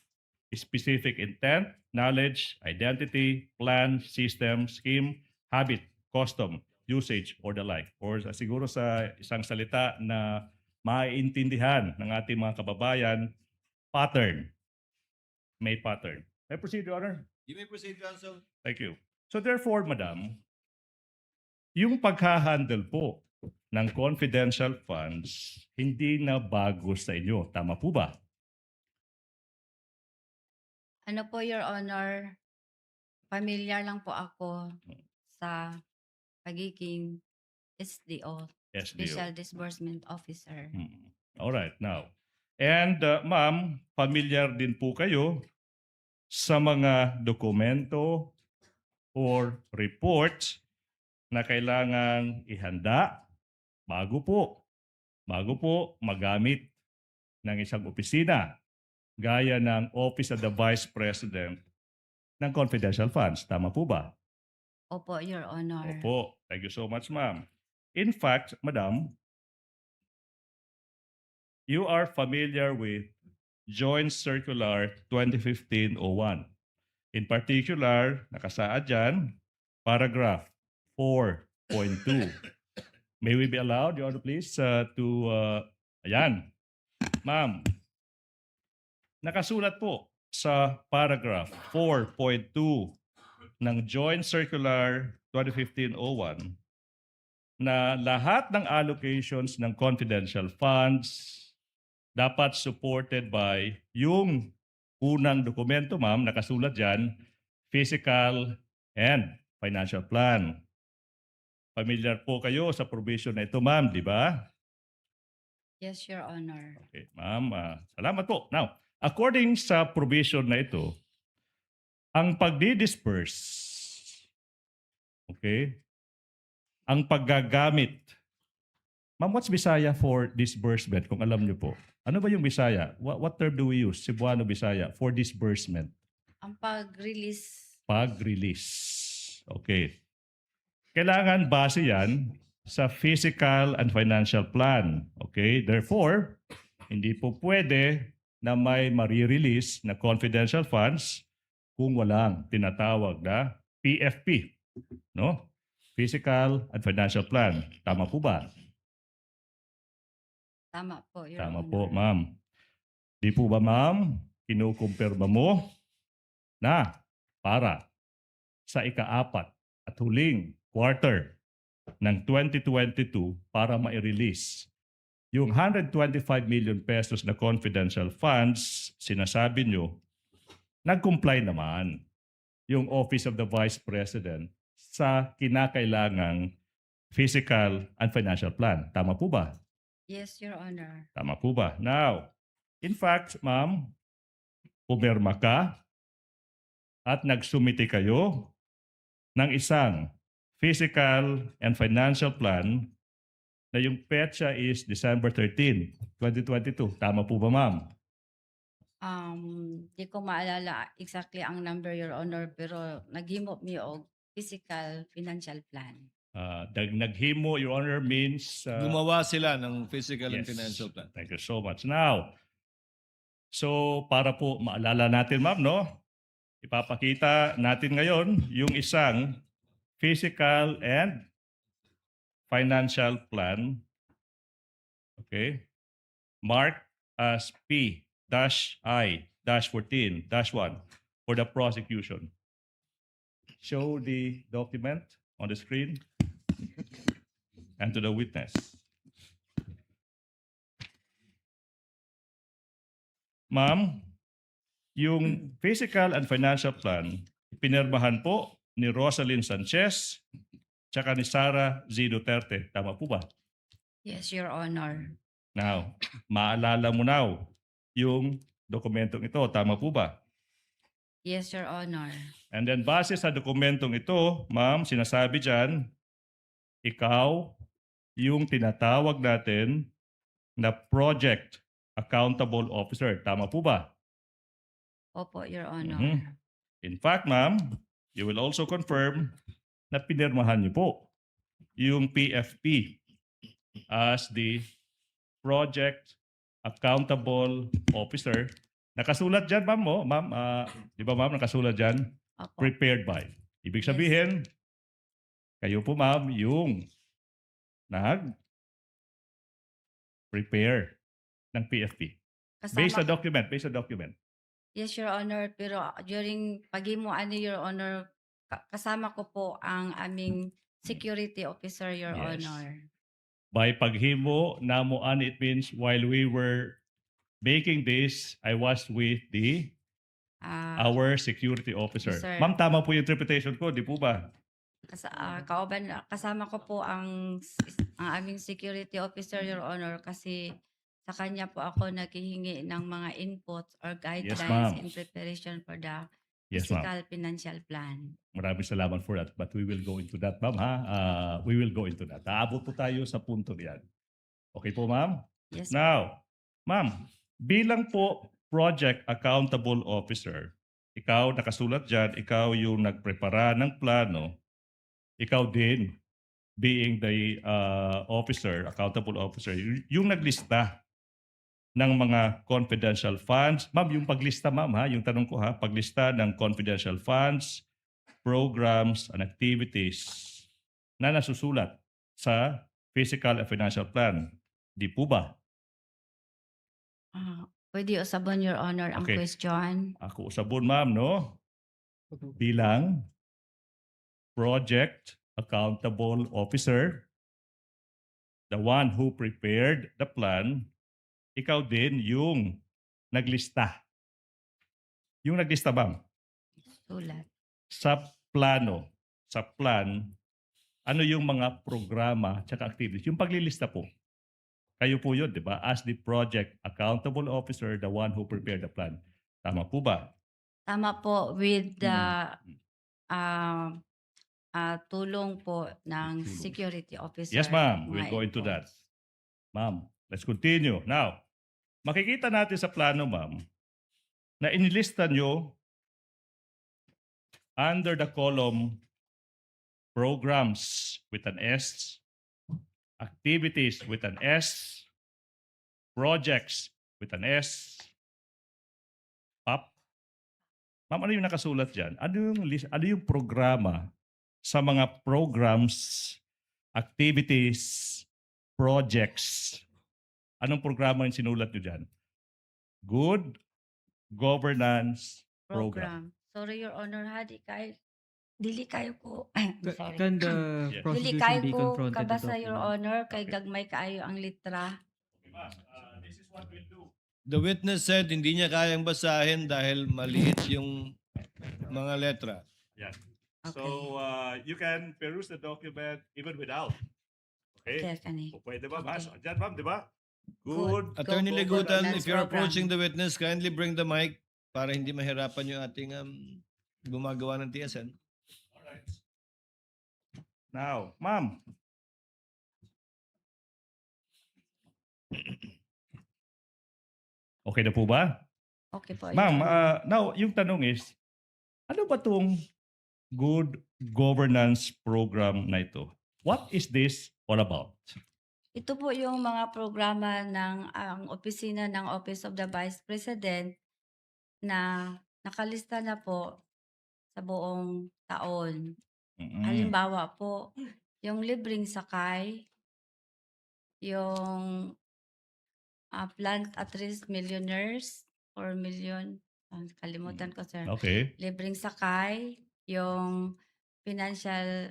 specific intent, knowledge, identity, plan, system, scheme, habit, custom, usage, or the like. Or siguro sa isang salita na maiintindihan ng ating mga kababayan, pattern. May pattern. May proceed, Your Honor? You may proceed, counsel. Thank you. So therefore, Madam, yung paghahandle po ng confidential funds, hindi na bago sa inyo. Tama po ba? Ano po, Your Honor, familiar lang po ako sa pagiging SDO, SDO. Special Disbursement Officer. All right, now. And ma'am, familiar din po kayo sa mga dokumento or reports na kailangan ihanda bago po magamit ng isang opisina gaya ng Office of the Vice President ng confidential funds. Tama po ba? Opo, Your Honor. Opo. Thank you so much, ma'am. In fact, madam, you are familiar with Joint Circular 2015-01. In particular, nakasaad dyan, paragraph 4.2. May we be allowed, Your Honor, please, ayan. Ma'am, nakasulat po sa paragraph 4.2 ng Joint Circular 2015-01 na lahat ng allocations ng confidential funds dapat supported by yung unang dokumento, ma'am, nakasulat dyan, physical and financial plan. Familiar po kayo sa provision na ito, ma'am, di ba? Yes, Your Honor. Okay, ma'am, salamat po. Now, according sa provision na ito, ang pagdi-disperse, okay, ang paggagamit. Ma'am, what's Bisaya for disbursement, kung alam niyo po? Ano ba yung Bisaya? What term do we use, Cebuano Bisaya, for disbursement? Ang pag-release, Pag-release. Okay. Kailangan base yan sa physical and financial plan. Okay? Therefore, hindi po pwede na may marirelease na confidential funds kung walang tinatawag na PFP. No? Physical and financial plan. Tama po ba? tama po, Your Tama Honor. po, ma'am. Di po ba, ma'am, kinukumpirma mo na para sa ika-4 at huling quarter ng 2022 para ma-release yung 125 million pesos na confidential funds, sinasabi nyo, nag-comply naman yung Office of the Vice President sa kinakailangang physical and financial plan. Tama po ba? Yes, Your Honor. Tama po ba? Now, in fact, ma'am, pumirma ka at nagsumite kayo ng isang physical and financial plan na yung petsa is December 13, 2022. Tama po ba, ma'am? Di ko maalala exactly ang number, Your Honor, pero naghimo mi og physical financial plan. Naghimo, Your Honor, means... Gumawa sila ng physical and yes. financial plan. Thank you so much. Now, so para po maalala natin, ma'am, no? Ipapakita natin ngayon yung isang physical and financial plan. Okay? Marked as P-I-14-1 for the prosecution. Show the document on the screen and to the witness. Ma'am, yung physical and financial plan, pinirmahan po ni Rosalyn Sanchez tsaka ni Sara Z. Duterte. Tama po ba? Yes, Your Honor. Now, maalala mo now yung dokumentong ito. Tama po ba? Yes, Your Honor. And then base sa dokumentong ito, ma'am, sinasabi dyan, ikaw yung tinatawag natin na Project Accountable Officer. Tama po ba? Opo, Your Honor. Mhm. In fact, ma'am, you will also confirm na pinirmahan niyo po yung PFP as the Project Accountable Officer. Nakasulat dyan, ma'am, mo. Ma'am, di ba ma'am, nakasulat dyan? Opo. Prepared by. Ibig Yes. sabihin, kayo po ma'am, yung nag-prepare ng PFP. Based sa Kasama, document. yes, Your Honor. Pero during paghimuan ni Your Honor, kasama ko po ang aming security officer, Your Yes. Honor. By paghimo, namuan, it means while we were making this, I was with our security officer. Yes, sir. Ma'am, tama po yung interpretation ko, di po ba? Kasama ko po ang aming security officer, Your Honor, kasi sa kanya po ako naghihingi ng mga inputs or guidelines ma'am. in preparation for the Yes, ma'am. physical financial plan. Maraming salamat for that. But we will go into that, ma'am, ha? We will go into that. Aabot po tayo sa punto niyan. Okay po, ma'am? Yes, Now, ma'am, bilang po Project Accountable Officer, ikaw nakasulat dyan, ikaw yung nagprepara ng plano, ikaw din, being the accountable officer, yung naglista ng mga confidential funds. Ma'am, yung paglista, ma'am, ha? Yung tanong ko, ha? Paglista ng confidential funds, programs, and activities na nasusulat sa physical and financial plan. Di po ba? Pwede usabon, Your Honor, ang Okay. question. Ako usabon, ma'am, no? Bilang Project Accountable Officer, the one who prepared the plan, ikaw din yung naglista. Yung naglista, ma'am, Sulat. sa plano, sa plan, ano yung mga programa tsaka activities. Yung paglilista po. Kayo po yun, di ba? As the Project Accountable Officer, the one who prepared the plan. Tama po ba? Tama po with the tulong po ng Tulong. security officer. Yes, ma'am. We'll mga go into that. inputs. Ma'am, let's continue. Now, makikita natin sa plano, ma'am, na inilista nyo under the column programs with an S, activities with an S, projects with an S, up. Ma'am, ano yung nakasulat dyan? Ano yung programa sa mga programs, activities, projects? Anong programa yung sinulat nyo dyan? Good Governance Program. Sorry, Your Honor, dili kayo ko. Sorry. Can the Yes. Dili prosecution kayo be ko confronted with kabasa, Your document? Honor, kay Okay. gagmay kaayo ang litra. This is what we'll do. The witness said hindi niya kayang basahin dahil maliit yung mga letra. Yeah. Okay. So you can peruse the document even without. Okay? Okay, kani. O pwede ba? Mas, Okay. dyan, ma'am, di ba? Good. Good. Attorney Go Legutan, governance if you're program. approaching the witness, kindly bring the mic para hindi mahirapan yung ating gumagawa ng TSN. Alright. Now, ma'am. Okay na po ba? Okay po. Your Ma'am, Honor. now, yung tanong is, ano ba itong Good Governance Program na ito? What is this all about? Ito po yung mga programa ng ang opisina ng Office of the Vice President na nakalista na po sa buong taon. Mm-mm. Halimbawa po, yung libreng sakay, yung plant at risk millionaires or million Kalimutan ko, sir. Okay. Libreng sakay, yung financial,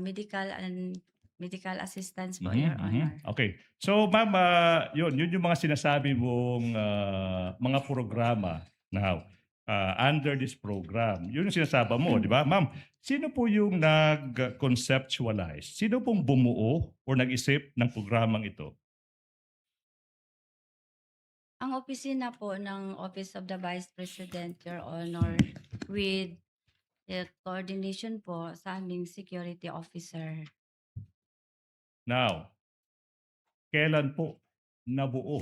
medical assistance po, Your Honor. Okay. So, ma'am, yun yung mga sinasabi mong mga programa now under this program. Yun yung sinasabi mo, di ba? Ma'am, sino po yung nag-conceptualize? Sino pong bumuo o nag-isip ng programang ito? Ang opisina po ng Office of the Vice President, Your Honor, with the coordination po sa aming security officer. Now, kailan po nabuo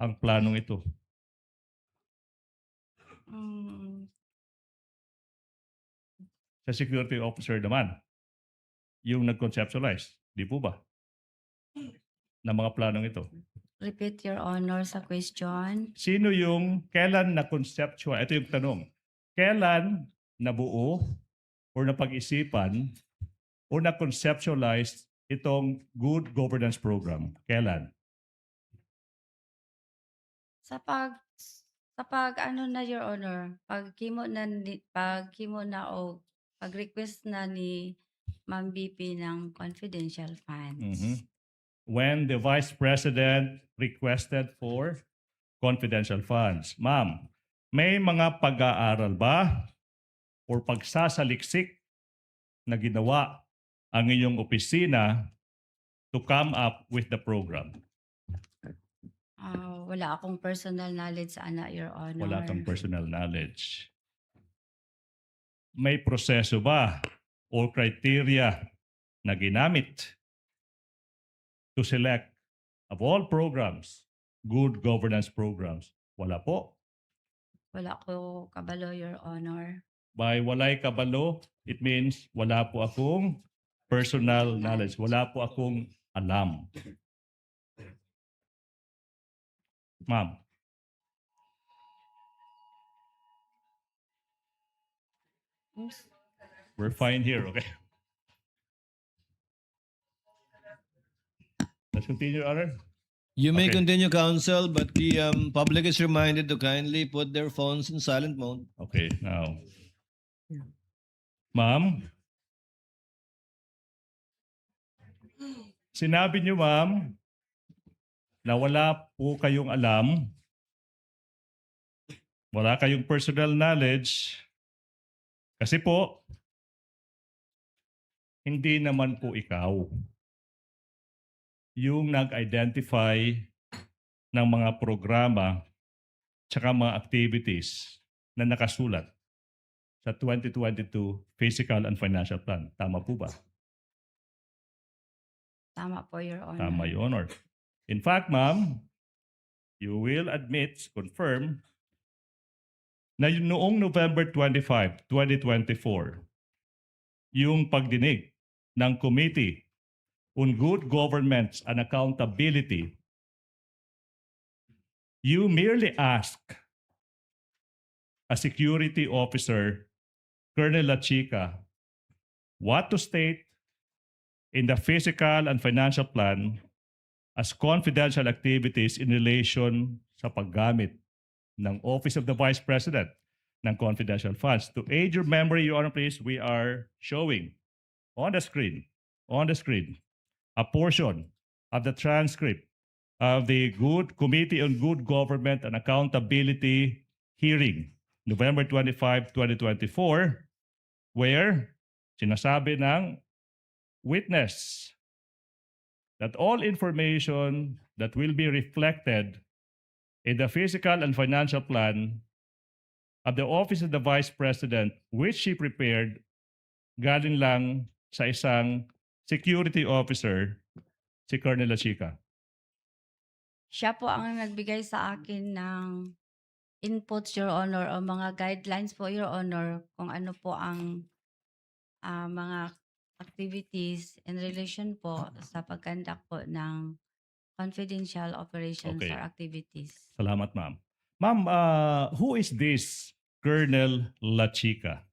ang planong ito? Mm, Sa security officer naman, yung nag-conceptualize, di po ba? Ng mga planong ito. repeat, Your Honor, sa question. Sino yung kailan na-conceptual? Ito yung tanong. Kailan nabuo or napag-isipan or na-conceptualize itong good governance program? Kailan? Sa pag ano na, Your Honor, pag pag-request na ni Ma'am BP ng confidential funds. Mhm. When the Vice President requested for confidential funds. Ma'am, may mga pag-aaral ba or pagsasaliksik na ginawa ang inyong opisina to come up with the program? Wala akong personal knowledge sa Your Honor. Wala kang personal knowledge. May proseso ba o criteria na ginamit to select of all programs, good governance programs? Wala po. Wala ko kabalo, Your Honor. By walay kabalo, it means wala po akong personal knowledge. Wala po akong alam. Ma'am, Oops. we're fine here, okay? Let's continue, Your Honor. You may Okay. continue, counsel, but the public is reminded to kindly put their phones in silent mode. Okay, now. Ma'am, sinabi niyo, ma'am, na wala po kayong alam, wala kayong personal knowledge, kasi po, hindi naman po ikaw yung nag-identify ng mga programa tsaka mga activities na nakasulat sa 2022 Physical and Financial Plan. Tama po ba? Tama po, Your Honor. Tama, Your Honor. In fact, ma'am, you will admit, confirm, na noong November 25, 2024, yung pagdinig ng Committee on Good Governance and Accountability, you merely ask a security officer, Colonel Lachica, what to state in the physical and financial plan as confidential activities in relation sa paggamit ng Office of the Vice President ng confidential funds. To aid your memory, Your Honor, please, we are showing on the screen, a portion of the transcript of the Committee on Good Government and Accountability hearing, November 25, 2024, where sinasabi ng witness that all information that will be reflected in the physical and financial plan of the Office of the Vice President, which she prepared, galing lang sa isang security officer, si Colonel Lachica. Siya po ang nagbigay sa akin ng inputs, Your Honor, o mga guidelines po, Your Honor, kung ano po ang mga activities in relation po sa pagkandak po ng confidential operations Okay. or activities. Salamat, ma'am. Ma'am, who is this Colonel Lachica?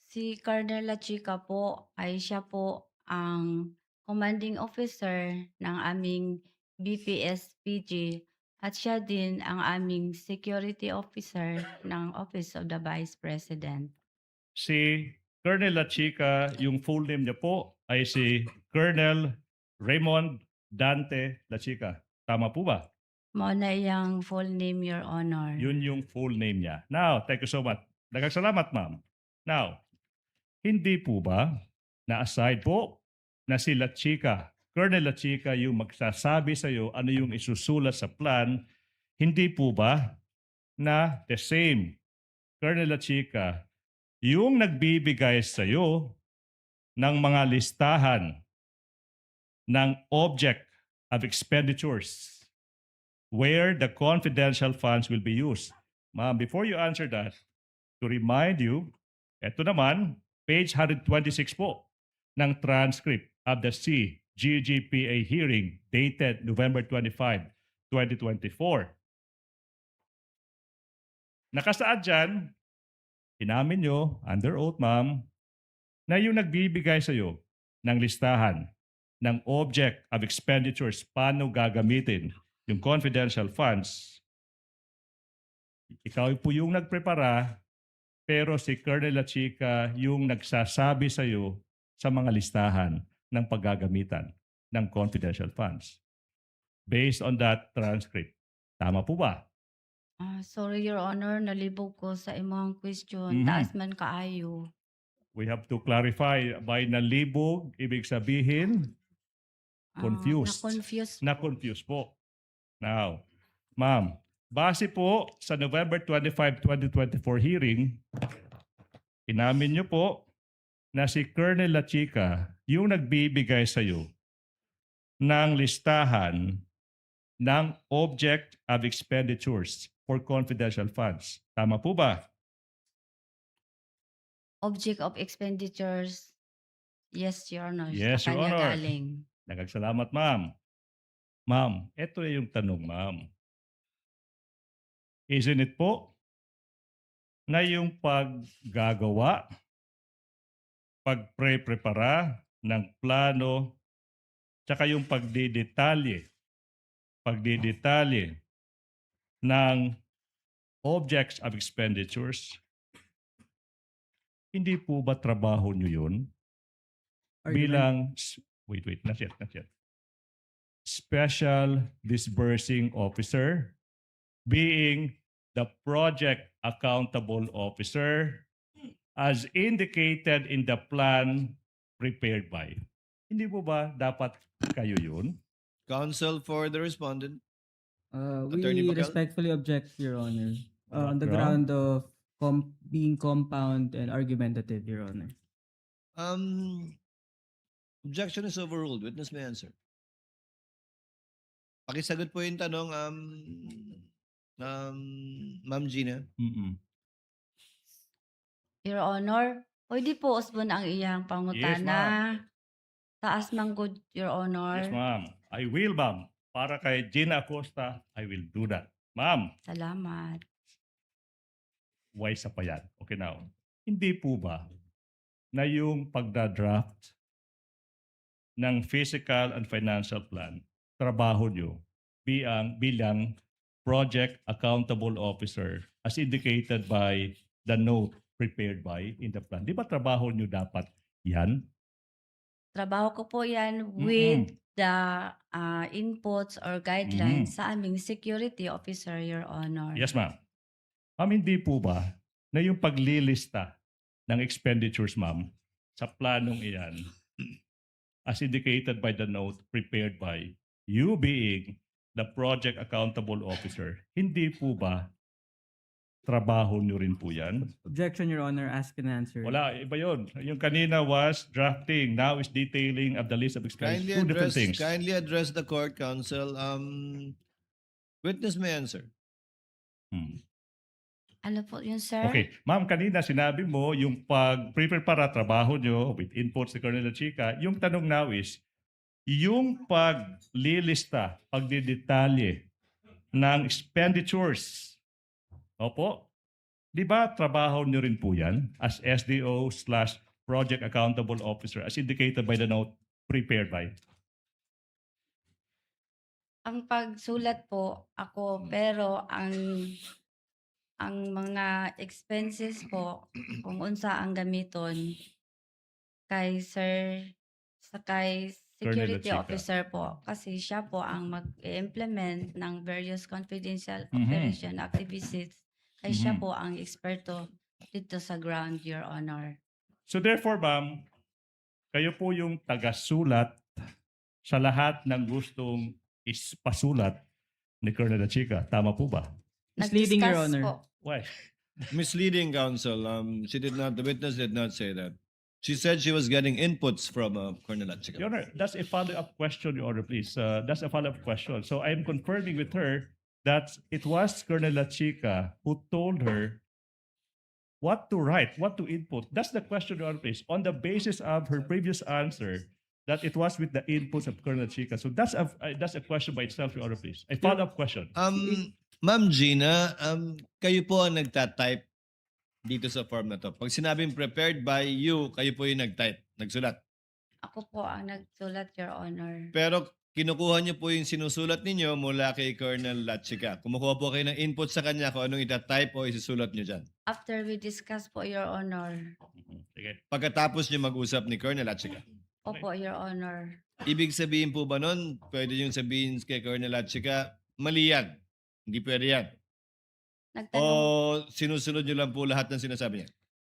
Si Colonel Lachica po ay siya po ang commanding officer ng aming BPS-PG At siya din ang aming security officer ng Office of the Vice President. Si Colonel La Chica, yung full name niya po ay si Colonel Raymond Dante La Chica. Tama po ba? Mao na iyang full name, Your Honor. Yun yung full name niya. Now, thank you so much. Daghang salamat, ma'am. Now, hindi po ba na-aside po na si La Chica, Colonel La Chica, yung magsasabi sa iyo ano yung isusulat sa plan, hindi po ba na the same Colonel La Chica yung nagbibigay sa iyo ng mga listahan ng object of expenditures where the confidential funds will be used. Ma'am, before you answer that, to remind you, eto naman, page 126 po ng transcript of the CGGPA hearing dated November 25, 2024. Nakasaad dyan, inamin nyo, under oath ma'am, na yung nagbibigay sa iyo ng listahan ng object of expenditures, paano gagamitin yung confidential funds, ikaw po yung nagprepara, pero si Colonel La Chica yung nagsasabi sa iyo sa mga listahan ng paggagamitan ng confidential funds. Based on that transcript. Tama po ba? Sorry, Your Honor, nalibog ko sa imong question. Mhm. Taas man kaayo. We have to clarify by nalibog, ibig sabihin, confused. Na-confused. Na-confuse po. Now, ma'am, base po sa November 25, 2024 hearing, inamin niyo po na si Colonel La Chica yung nagbibigay sa iyo ng listahan ng object of expenditures for confidential funds. Tama po ba? Object of expenditures. Yes, Your Honor. Yes, Sa Your kanya Honor. galing. Nagagsalamat, ma'am. Ma'am, ito na yung tanong, ma'am. Isn't it po na yung paggagawa, pagpre-prepara ng plano, tsaka yung pagdidetalye ng objects of expenditures, hindi po ba trabaho nyo yun? Bilang, wait, not yet. Special Disbursing Officer, being the Project Accountable Officer, as indicated in the plan prepared by. Hindi po ba dapat kayo yun? Counsel for the respondent. We Attorney Bacal? respectfully object, Your Honor, on the Background? ground of being compound and argumentative, Your Honor. Objection is overruled. Witness may answer. Pakisagot po yung tanong, Ma'am Gina. Mm-mm. Your Honor, pwede po usbon ang iyang Yes, pangutana. Taas man good, Your Honor. Yes, ma'am. I will, ma'am. Para kay Gina Acosta, I will do that. Ma'am, Salamat. wise pa yan. Okay now. Hindi po ba na yung pagdadraft ng physical and financial plan, trabaho nyo bilang Project Accountable Officer as indicated by the note prepared by in the plan. Di ba trabaho nyo dapat yan? Trabaho ko po yan with the inputs or guidelines sa aming security officer, Your Honor. Yes, ma'am. Ma'am, hindi po ba na yung paglilista ng expenditures, ma'am, sa planong iyan, as indicated by the note prepared by you being the Project Accountable Officer, hindi po ba trabaho nyo rin po yan? Objection, Your Honor. Ask and answer. Wala, iba yun. Yung kanina was drafting, now is detailing of the list of expenditures. Two different things. Kindly address the court, counsel. Witness may answer. Ano po yun, sir? Okay. Ma'am, kanina sinabi mo yung pag-prepare trabaho nyo with inputs ni Colonel Chica. Yung tanong now is, yung paglilista, pagdidetalye ng expenditures, opo, di ba trabaho nyo rin po yan as SDO/Project Accountable Officer as indicated by the note prepared by? Ang pagsulat po ako, pero ang mga expenses po kung unsa ang gamiton kay Sir sa kay Colonel security Lachica. officer po kasi siya po ang mag-implement ng various confidential Mhm. operation activities kay siya Mhm. po ang eksperto dito sa ground, Your Honor. So therefore, ma'am, kayo po yung tagasulat sa lahat ng gustong ispasulat ni Colonel Lachica. Tama po ba? Misleading, Your Nag-discuss Honor. po. Why? Misleading, counsel. The witness did not say that. She said she was getting inputs from Colonel Lachica. Your Honor, that's a follow-up question, Your Honor, please. That's a follow-up question. So I'm confirming with her that it was Colonel Lachica who told her what to write, what to input. That's the question, Your Honor, please. On the basis of her previous answer, that it was with the inputs of Colonel Lachica. So that's a question by itself, Your Honor, please. A follow-up question. Ma'am Gina, kayo po ang nagtatype dito sa form na to. Pag sinabing prepared by you, kayo po yung nagtype, nagsulat. Ako po ang nagsulat, Your Honor. Pero kinukuha niyo po yung sinusulat ninyo mula kay Colonel Lachica. Kumukuha po kayo ng input sa kanya kung anong itatype o isusulat niyo dyan. After we discuss po, Your Honor. Sige. Pagkatapos niyo mag-usap ni Colonel Lachica. Opo, Your Honor. Ibig sabihin po ba nun, pwede yung sabihin kay Colonel Lachica, mali yan. Hindi pwede yan. O Nagtanong, sinusunod niyo lang po lahat ng sinasabi niya?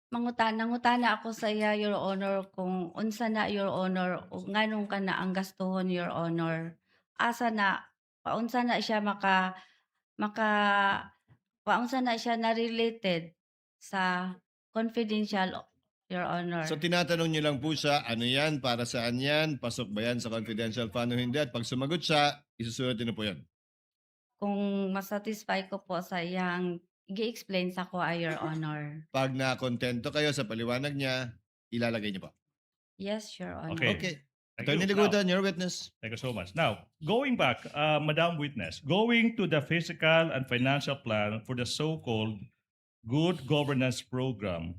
nangutana ako sa iya, Your Honor, kung unsa na, Your Honor, o nganong ka na ang gastuhon, Your Honor. Asa na, paunsa na siya paunsa na siya na related sa confidential, Your Honor. So tinatanong niyo lang po siya, ano yan, para saan yan, pasok ba yan sa confidential fund o hindi? At pag sumagot siya, isusunod niyo na po yan. Kung masatisfy ko po sa iyang i-explain sa ko, Your Honor. Pag na-kontento kayo sa paliwanag niya, ilalagay niyo po. Yes, Your Honor. Okay. Okay. Thank Attorney you. Ligutan, your witness. Thank you so much. Now, going back, Madam Witness, going to the fiscal and financial plan for the so-called Good Governance Program,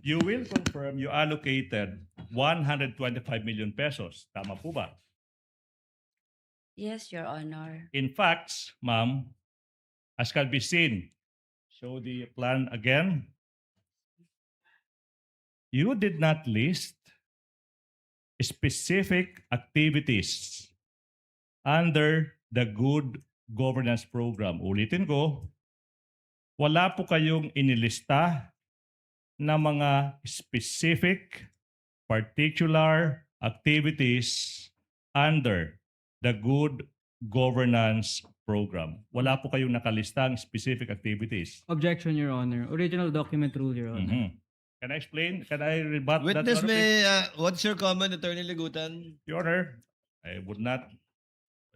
you will confirm you allocated 125 million pesos. Tama po ba? Yes, Your Honor. In facts, ma'am, as can be seen, show the plan again. You did not list specific activities under the Good Governance Program. Ulitin ko, wala po kayong inilista na mga specific, particular activities under the Good Governance Program. Wala po kayong nakalistang specific activities. Objection, Your Honor. Original document rule, Your Honor. Mhm. Can I explain? Can I rebut that? Witness, Your Honor, please? what's your comment, Attorney Ligutan? Your Honor, I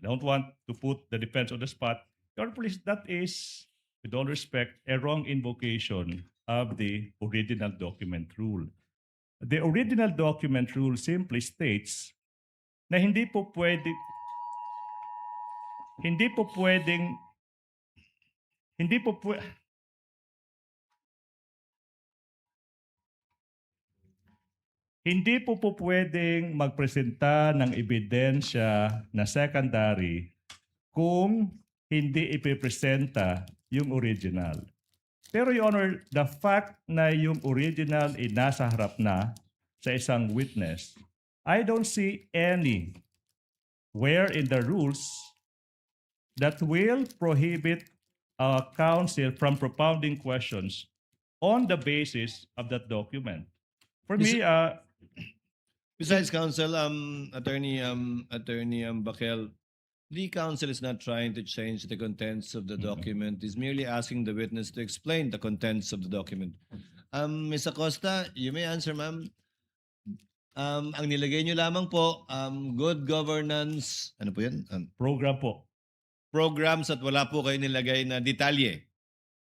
don't want to put the defense on the spot. Your Honor, please, that is, with all respect, a wrong invocation of the original document rule. The original document rule simply states na hindi po pwedeng magpresenta ng ebidensya na secondary kung hindi ipipresenta yung original. Pero, Your Honor, the fact na yung original ay nasa harap na sa isang witness, I don't see any where in the rules that will prohibit counsel from propounding questions on the basis of that document. For me, Besides, counsel, Attorney Bakel, the counsel is not trying to change the contents of the document. He's merely asking the witness to explain the contents of the document. Ms. Acosta, you may answer, ma'am. Ang nilagay niyo lamang po, good governance, ano po yan? program po. Programs at wala po kayo nilagay na detalye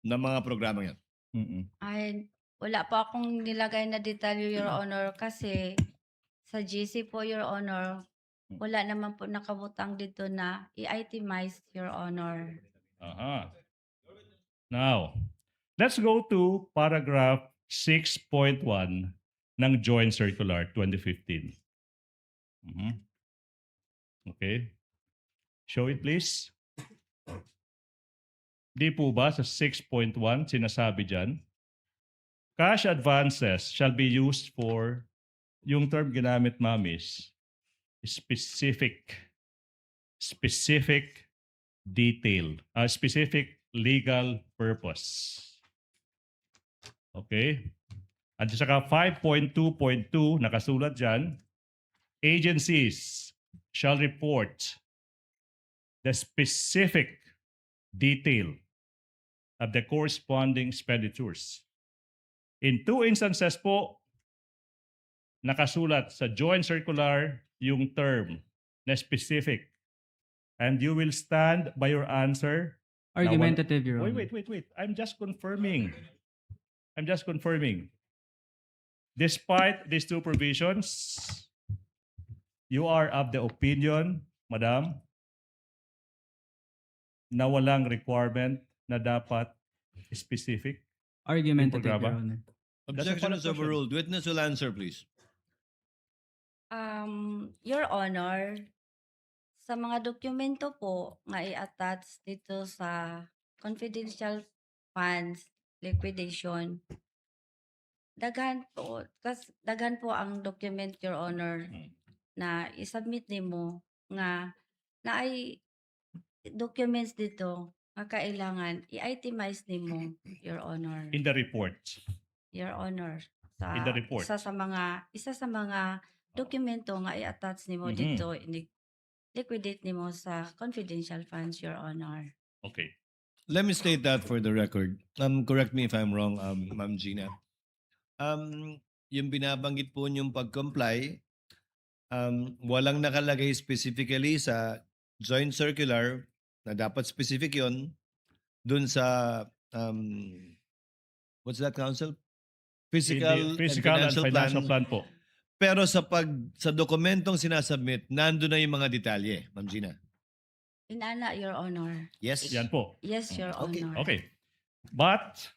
ng mga programa yan. Mm-mm. Ay, wala po akong nilagay na detalye, Your Honor, kasi sa GC po, Your Honor, wala naman po nakabutang dito na i-itemize, Your Honor. Now, let's go to paragraph 6.1 ng Joint Circular 2015. Okay. Show it please. Di po ba sa 6.1 sinasabi dyan? Cash advances shall be used for, yung term ginamit ma'am is specific detail, specific legal purpose. Okay? At saka 5.2.2 nakasulat dyan, agencies shall report the specific detail of the corresponding expenditures. In 2 instances po, nakasulat sa joint circular yung term na specific. And you will stand by your answer. Argumentative, Your Honor. Wait. I'm just confirming. Despite these 2 provisions, you are of the opinion, Madam, na walang requirement na dapat specific? Argumentative, Your programa? Honor. That's a Objection follow-up is question. overruled. Witness will answer, please. Your Honor, sa mga dokumento po nga i-attach dito sa confidential funds liquidation, daghan po ang document, Your Honor, na isubmit nimo nga naay documents dito nga kailangan i-itemize nimo, Your Honor. In the report. Your Honor, In the report. isa sa mga dokumento nga i-attach nimo Mhm. dito, liquidate nimo sa confidential funds, Your Honor. Okay. Let me state that for the record. Correct me if I'm wrong, Ma'am Gina. Yung binabanggit po niyong pag-comply, walang nakalagay specifically sa joint circular na dapat specific yon dun sa what's that, Council? Physical, Physical and financial plan. plan po. Pero sa dokumentong sinasubmit, nandun na yung mga detalye, Ma'am Gina. Inana, Your Honor. Yes? Yan po. Yes, Your Okay. Honor. Okay. But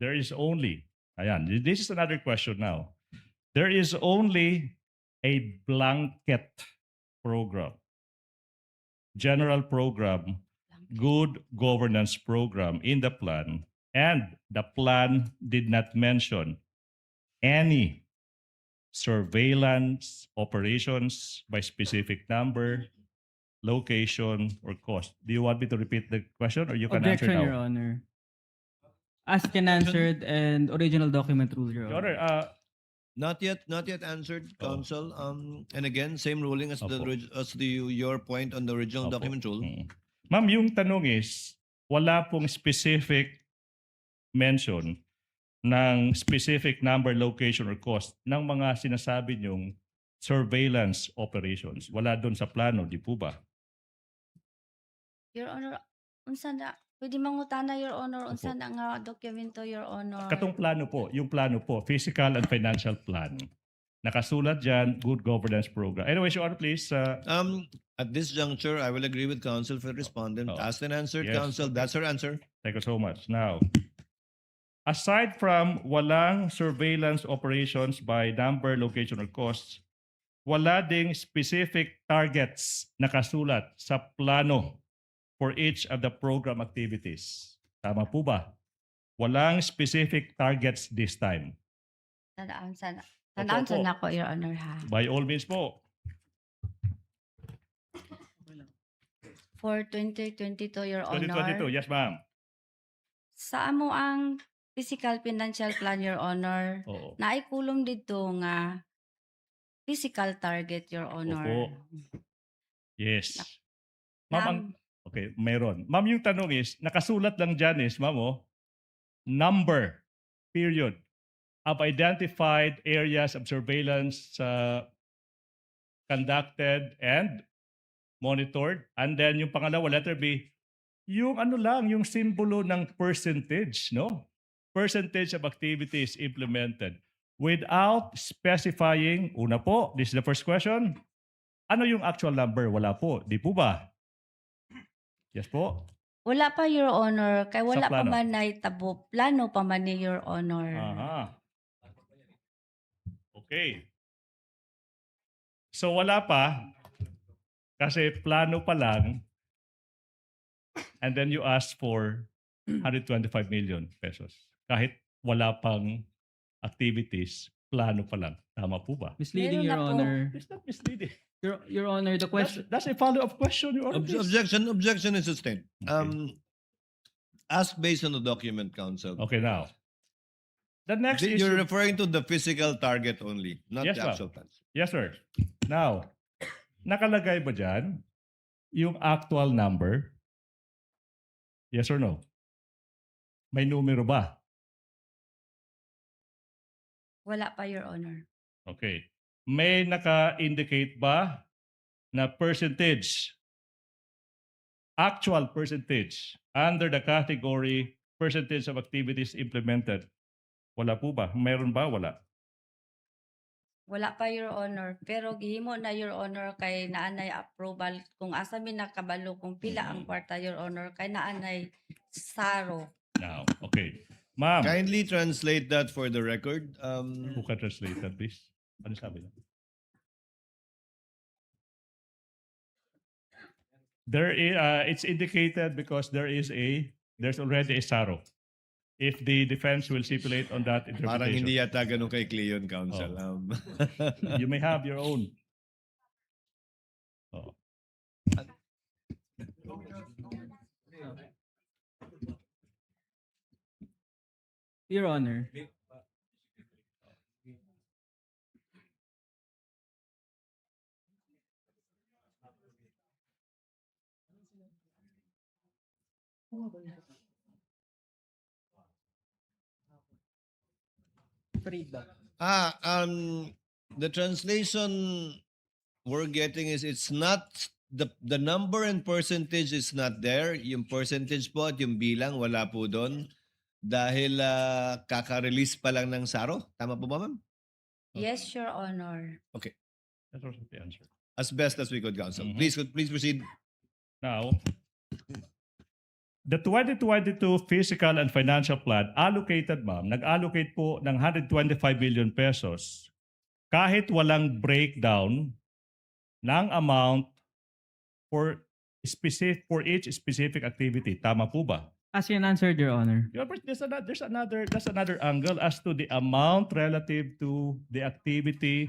there is only, this is another question now. There is only a blanket program, general program, good governance program in the plan, and the plan did not mention any surveillance operations by specific number, location, or cost. Do you want me to repeat the question or you can answer Objection, now? Your Honor. Asked and answered and original document rule, Your Your Honor. Honor, Not yet answered, Oh. Council. And again, same ruling as Opo. your point on the original Opo. document rule. Ma'am, yung tanong is, wala pong specific mention ng specific number, location, or cost ng mga sinasabi niyong surveillance operations. Wala doon sa plano, di po ba? Your Honor, unsa na pwede mangutana, Your Honor, unsa na nga dokumento, Your Honor? Katong plano po, yung plano po, physical and financial plan. Nakasulat dyan, good governance program. Anyway, Your Honor, please. At this juncture, I will agree with Council for respondent. Oh. Asked and answered, Yes. Council. That's her answer. Thank you so much. Now, aside from walang surveillance operations by number, location, or costs, wala ding specific targets nakasulat sa plano for each of the program activities. Tama po ba? Walang specific targets this time. Tanaan Opo. na ko, Your Honor, ha. By all means po. For 2022, Your Honor. 2022, yes ma'am. Sa amo ang physical financial plan, Your Honor, Oo. naikulong dito nga physical target, Your Honor. Opo. Yes. Ma'am, okay, mayroon. Ma'am, yung tanong is, nakasulat lang dyan is, ma'am, number, period, of identified areas of surveillance conducted and monitored. And then yung pangalawa, letter B, yung ano lang, yung simbolo ng percentage, no? Percentage of activities implemented without specifying, una po, this is the first question, ano yung actual number? Wala po. Di po ba? Yes po. Wala pa, Your Honor, kay wala pa plano. man na itabo. Plano pa man ni Your Honor. Aha. Okay. So wala pa. Kasi plano pa lang, and then you ask for 125 million pesos. Kahit wala pang activities, plano pa lang. Tama po ba? Misleading, Meron Your na po. Honor. It's not misleading. Your Honor, the question. That's a follow-up question, Your Honor. please. Objection is sustained. Okay. Ask based on the document, counsel. Okay, now. The next You're issue. referring to the physical target only, not Yes, the ma'am. actual plans. Yes, sir. Now, nakalagay ba dyan yung actual number? Yes or no? May numero ba? Wala pa, Your Honor. Okay. May naka-indicate ba na percentage, actual percentage, under the category percentage of activities implemented? Wala po ba? Mayroon ba? Wala. Wala pa, Your Honor. Pero gihimo na, Your Honor, kay naanay approval. Kung asa mi nakabalo, kung pila ang kwarta, Your Honor, kay naanay saro. Now, okay. Ma'am, Kindly translate that for the record. who can translate that, please? Ano sabi niya? It's indicated because there's already a SARO. If the defense will stipulate on that Parang interpretation, hindi yata ganun kay Cleon, counsel. Oh. you may have your own. Oh. Your Honor. The translation we're getting is it's not the number and percentage is not there. Yung percentage po at yung bilang wala po doon dahil kaka-release pa lang ng SARO. Tama po ba, ma'am? Yes, Your Honor. That's also the answer. As best as we could, counsel. Mhm. Please proceed. Now, the 2022 Physical and Financial Plan allocated, ma'am, nag-allocate po ng 125 billion pesos kahit walang breakdown ng amount for each specific activity. Tama po ba? As you answered, Your Honor. Yeah, but there's another angle as to the amount relative to the activity,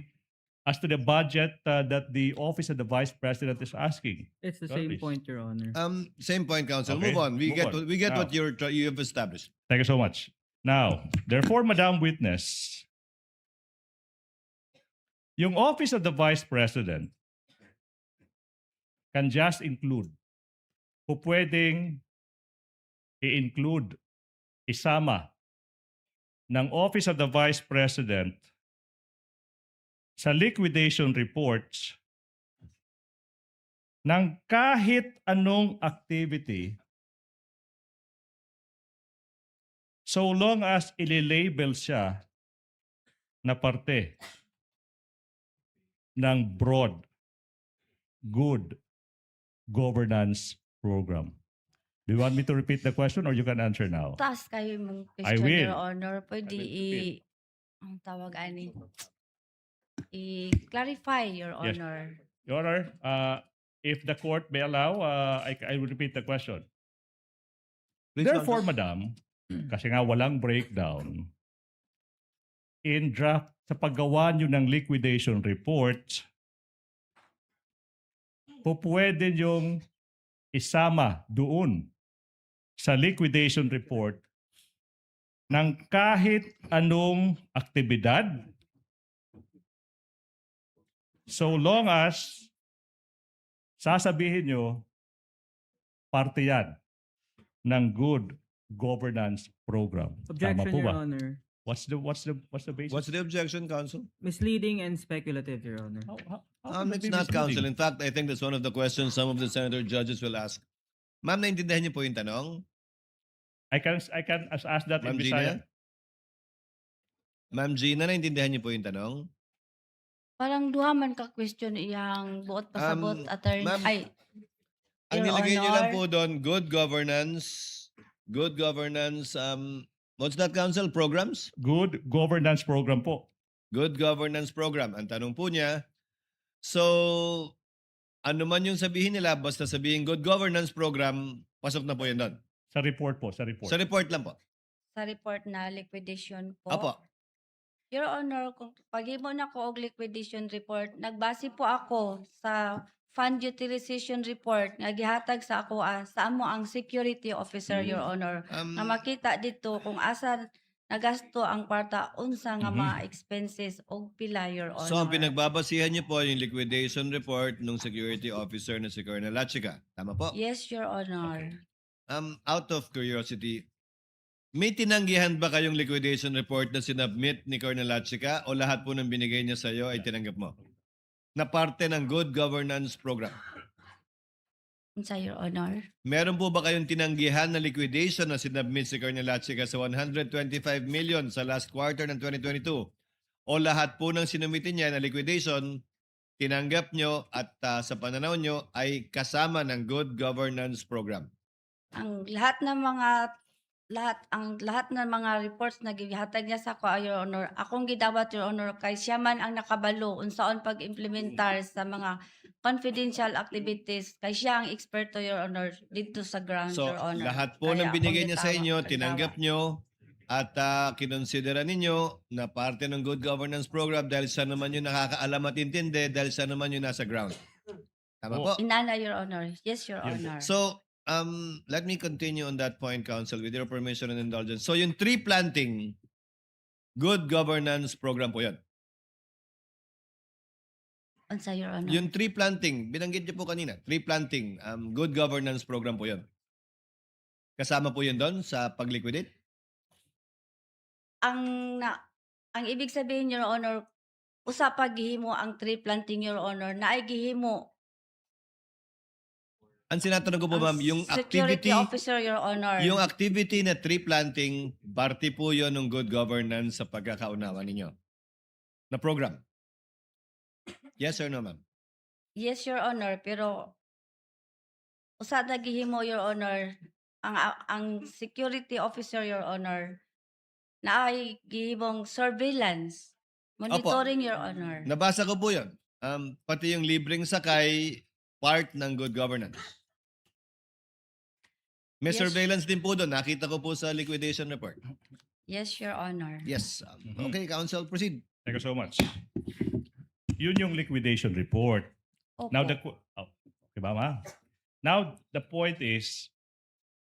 as to the budget that the Office of the Vice President is asking. It's the Well, same please. point, Your Honor. Same point, counsel. Okay, Move on. We move get on. we get Now. what you have established. Thank you so much. Now, therefore, Madam Witness, yung Office of the Vice President can just include, pwedeng i-include, isama ng Office of the Vice President sa liquidation reports ng kahit anong activity so long as ililabel siya na parte ng broad, good governance program. Do you want me to repeat the question or you can answer now? Taas kayo mong I question, will. Your Honor. Pwede I will repeat. ang tawag ani, i-clarify, Your Yes. Honor. Your Honor, if the court may allow, I will repeat the question. Please, Therefore, counsel. Madam, kasi nga walang breakdown, in draft, sa paggawa nyo ng liquidation report, pwede yung isama doon sa liquidation report ng kahit anong aktibidad so long as sasabihin nyo parte yan ng good governance program. Objection, Tama po Your ba? Honor. What's the basis? What's the objection, counsel? Misleading and speculative, Your Honor. How can that It's be not, counsel. misleading? In fact, I think that's one of the questions some of the senator judges will ask. Ma'am, naintindihan niyo po yung tanong? I can ask that in Ma'am Bisaya. Gina? Ma'am Gina, naintindihan niyo po yung tanong? Parang duha man ka question iyang buot pasabot attorney. ma'am, Ay, Ang Your nilagay niyo lang Honor. po doon, good governance, what's that, counsel? Programs? Good governance program po. Good governance program. Ang tanong po niya, so ano man yung sabihin nila, basta sabihin good governance program, pasok na po yun doon. Sa report po, sa report. Sa report lang po. Sa report na liquidation po. Apo. Your Honor, kung paghimo na ko og liquidation report, nagbase po ako sa fund utilization report nga gihatag sa ako sa amo ang security officer, Your Honor. Na makita dito kung asa nagasto ang kwarta unsa nga mga expenses og pila, Your Honor. So ang pinagbabasihan niyo po yung liquidation report ng security officer na si Colonel Lachica. Tama po? Yes, Your Honor. Out of curiosity, may tinanggihan ba kayong liquidation report na sinubmit ni Colonel Lachica o lahat po ng binigay niya sa iyo ay tinanggap mo? Na parte ng good governance program. Unsa, Your Honor? Meron po ba kayong tinanggihan na liquidation na sinubmit si Colonel Lachica sa 125 million sa last quarter ng 2022? O lahat po ng sinumitin niya na liquidation, tinanggap nyo at sa pananaw nyo ay kasama ng good governance program? Ang lahat ng mga reports na gihatag niya sa ko, Your Honor, akong gidawat, Your Honor, kay siya man ang nakabalo unsaon pag-implementar sa mga confidential activities, kay siya ang eksperto, Your Honor, dito sa ground, So, Your Honor. lahat po Kaya ng binigay akong niya sa inyo, gidawat. tinanggap nyo at kinonsidera ninyo na parte ng good governance program dahil siya naman yung nakakaalam at intindi dahil siya naman yung nasa ground. Tama po? Inana, Your Honor. Yes, Your Yun. Honor. So, let me continue on that point, Counsel, with your permission and indulgence. So, yung tree planting, good governance program po yan. Unsa, Your Honor? Yung tree planting, binanggit niyo po kanina, tree planting, good governance program po yan. Kasama po yun doon sa pag-liquidate? Ang ibig sabihin, Your Honor, usa pa gihimo ang tree planting, Your Honor, na ay gihimo Ang sinatanong ko po, ang ma'am, yung security activity, officer, Your Honor. yung activity na tree planting, parte po yun ng good governance sa pagkakaunawa ninyo na program. Yes or no, ma'am? Yes, Your Honor, pero usa na gihimo, Your Honor, ang security officer, Your Honor, na ay gihimong surveillance, monitoring, Your Honor. Nabasa ko po yun. Pati yung libreng sakay, part ng good governance. May Yes. surveillance din po doon. Nakita ko po sa liquidation report. Yes, Your Honor. Yes. Okay, Counsel, proceed. Thank you so much. Yun yung liquidation report. Opo. Now, okay ba, ma? Now, the point is,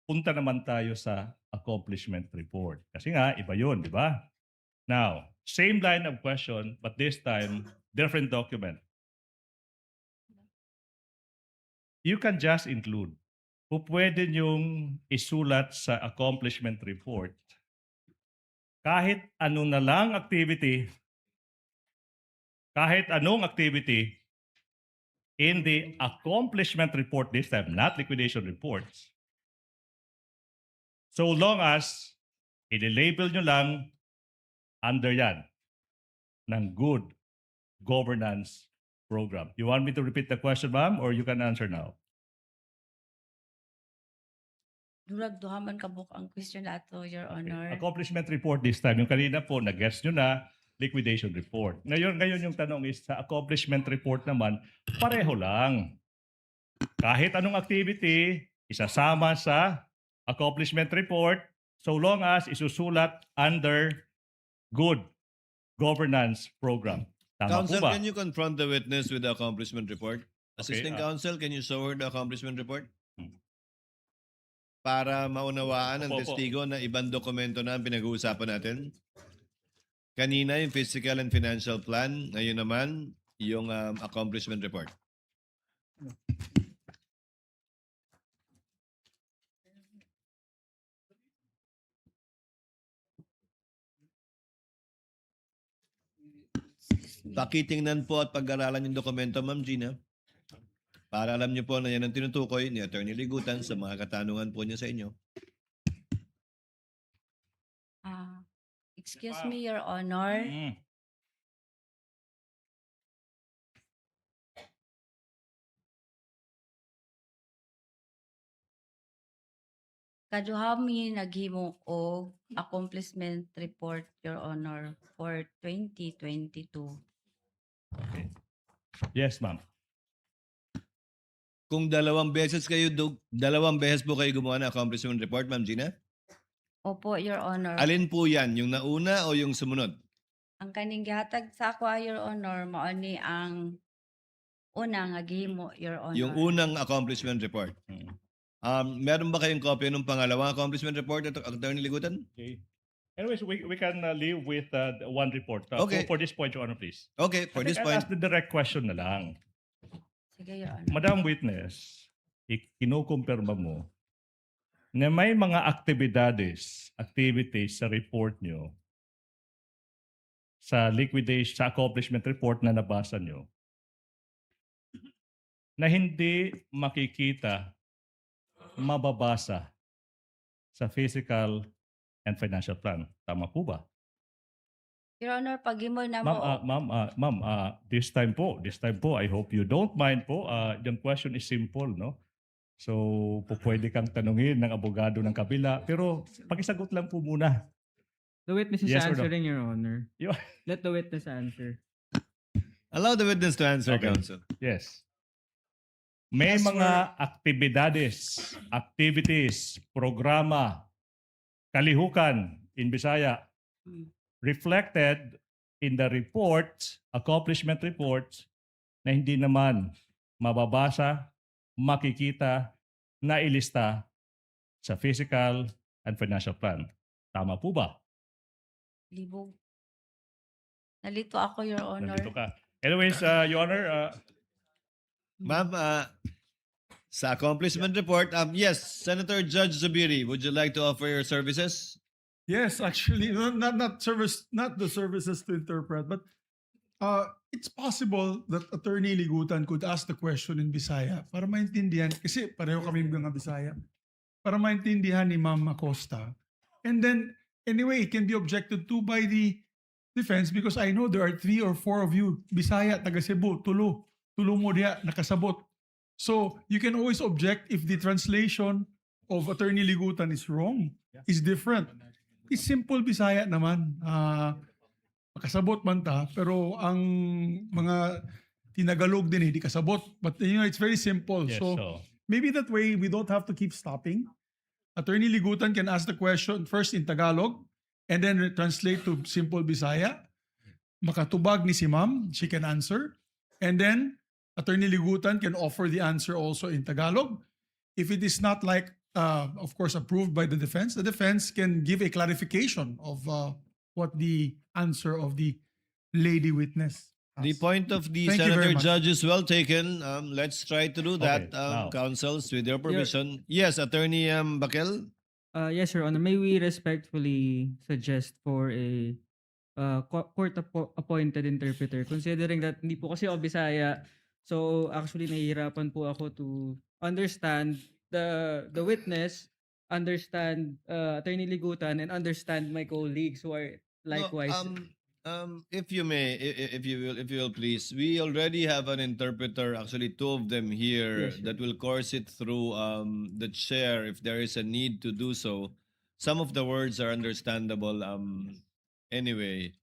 punta naman tayo sa accomplishment report. Kasi nga, iba yun, di ba? Now, same line of question, but this time, different document. You can just include. Kung pwede niyong isulat sa accomplishment report, kahit ano na lang activity, kahit anong activity, in the accomplishment report this time, not liquidation reports, so long as i-label nyo lang under yan ng good governance program. You want me to repeat the question, ma'am, or you can answer now? Durag duhaman kabuk ang question na ato, Your Honor. Accomplishment report this time. Yung kanina po, nag-guess nyo na, liquidation report. Ngayon yung tanong is, sa accomplishment report naman, pareho lang. Kahit anong activity, isasama sa accomplishment report, so long as isusulat under good governance program. Tama Counsel, po ba? can you confront the witness with the accomplishment report? Okay, Assistant Counsel, can you show her the accomplishment report? Hmm. Para maunawaan ng Opo, opo. testigo na ibang dokumento na ang pinag-uusapan natin. Kanina yung physical and financial plan, ngayon naman yung accomplishment report. Pakitingnan po at pag-aralan yung dokumento, Ma'am Gina. Para alam niyo po na yan ang tinutukoy ni Attorney Ligutan sa mga katanungan po niya sa inyo. Excuse me, Your Honor. Mm. Kaduhami naghimo og accomplishment report, Your Honor, for 2022. Yes, ma'am. Kung dalawang beses po kayo gumawa ng accomplishment report, Ma'am Gina? Opo, Your Honor. Alin po yan? Yung nauna o yung sumunod? Ang kaning gihatag sa ako, Your Honor, mao ni ang una nga gihimo, Your Honor. Yung unang accomplishment report. Meron ba kayong kopya ng pangalawang accomplishment report, Attorney Ligutan? Okay. Anyways, we can leave with one report. Okay. For this point, Your Honor, please. Okay, for I this think point. I'll ask the direct question na lang. Sige, Your Honor. Madam Witness, kinukumpirma mo na may mga activities sa report nyo, sa liquidation, sa accomplishment report na nabasa nyo, na hindi makikita, mababasa sa physical and financial plan. Tama po ba? Your Honor, paghimo na Ma'am, this time po, I hope you don't mind po. Yung question is simple, no? So, pwede kang tanungin ng abogado ng kabila, pero pakisagot lang po muna. The witness is Yes or no? answering, Your Honor. Yo- Let the witness answer. Allow the witness to answer, Okay. counsel. Yes. May As mga activities, programa, kalihukan in Bisaya reflected in the reports, accomplishment reports, na hindi naman mababasa, makikita, na ilista sa physical and financial plan. Tama po ba? libog. Nalito ako, Your Honor. Nandito ka. Anyways, Your Honor, Ma'am, sa accomplishment report, yes, Senator Judge Zubiri, would you like to offer your services? Yes, actually, not the services to interpret, but it's possible that Attorney Ligutan could ask the question in Bisaya para maintindihan, kasi pareho kami mga Bisaya, para maintindihan ni Ma'am Acosta. And then, anyway, it can be objected to by the defense because I know there are 3 or 4 of you, Bisaya, taga Cebu, tulo mo diya, nakasabot. So, you can always object if the translation of Attorney Ligutan is wrong, is different. It's simple Bisaya naman. Makasabot man ta, pero ang mga tinagalog din hindi kasabot. But it's very simple. yes, So maybe that way we don't have to keep stopping. Attorney Ligutan can ask the question first in Tagalog and then translate to simple Bisaya. Makatubag ni si ma'am, she can answer. And then Attorney Ligutan can offer the answer also in Tagalog. If it is not like of course, approved by the defense can give a clarification of what the answer of the lady witness The has. point of the Thank you very Senator much. Judge is well taken. Let's try to do that, Okay, now. counsels, with your permission. Yes, Attorney Bakel? Yes, Your Honor. May we respectfully suggest for a court-appointed interpreter, considering that hindi po kasi ako Bisaya. So actually nahihirapan po ako to understand the witness, understand Attorney Ligutan, and understand my colleagues who are likewise. If you may, if you will please, we already have an interpreter, actually 2 of them here, Yes, sir. that will course it through the chair if there is a need to do so. Some of the words are understandable. Anyway,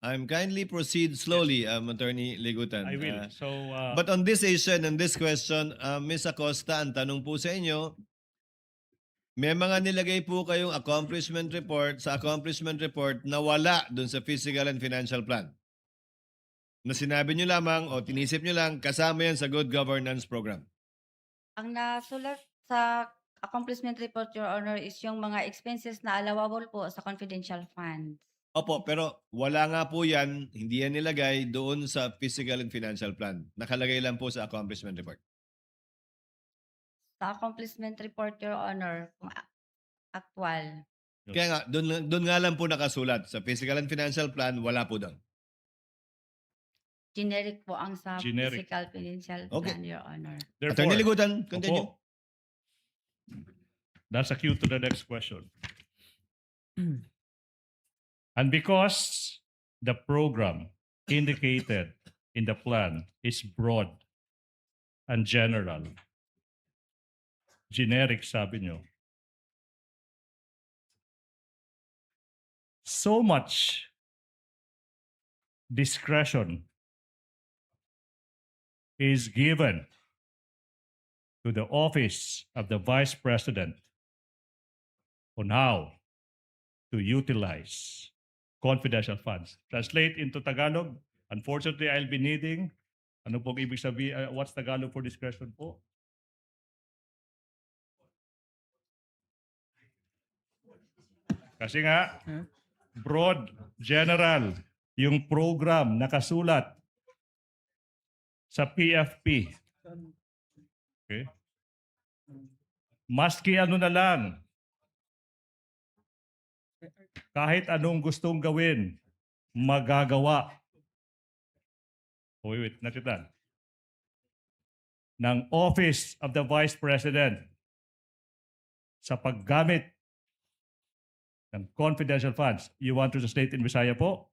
kindly proceed slowly, Attorney Ligutan. I will. So, But on this issue and this question, Ms. Acosta, ang tanong po sa inyo, may mga nilagay po kayong accomplishment report na wala dun sa physical and financial plan. Na sinabi nyo lamang o tinisip nyo lang, kasama yan sa good governance program. Ang nasulat sa accomplishment report, Your Honor, is yung mga expenses na allowable po sa confidential funds. Opo, pero wala nga po yan, hindi yan nilagay doon sa physical and financial plan. Nakalagay lang po sa accomplishment report. Sa accomplishment report, Your Honor, kung actual. Kaya nga, doon nga lang po nakasulat. Sa physical and financial plan, wala po doon. Generic po ang sa Generic. physical financial Okay. plan, Your Honor. Attorney Ligutan, continue. Opo. That's a cue to the next question. And because the program indicated in the plan is broad and general, generic sabi nyo, so much discretion is given to the office of the Vice President on how to utilize confidential funds. Translate into Tagalog. Unfortunately, I'll be needing, ano pong ibig sabihin, what's Tagalog for discretion po? Kasi nga, broad, general, yung program nakasulat sa PFP. Okay? Maski ano na lang, kahit anong gustong gawin, magagawa. Wait, nakitan. Ng Office of the Vice President sa paggamit ng confidential funds. You want to translate in Visaya po?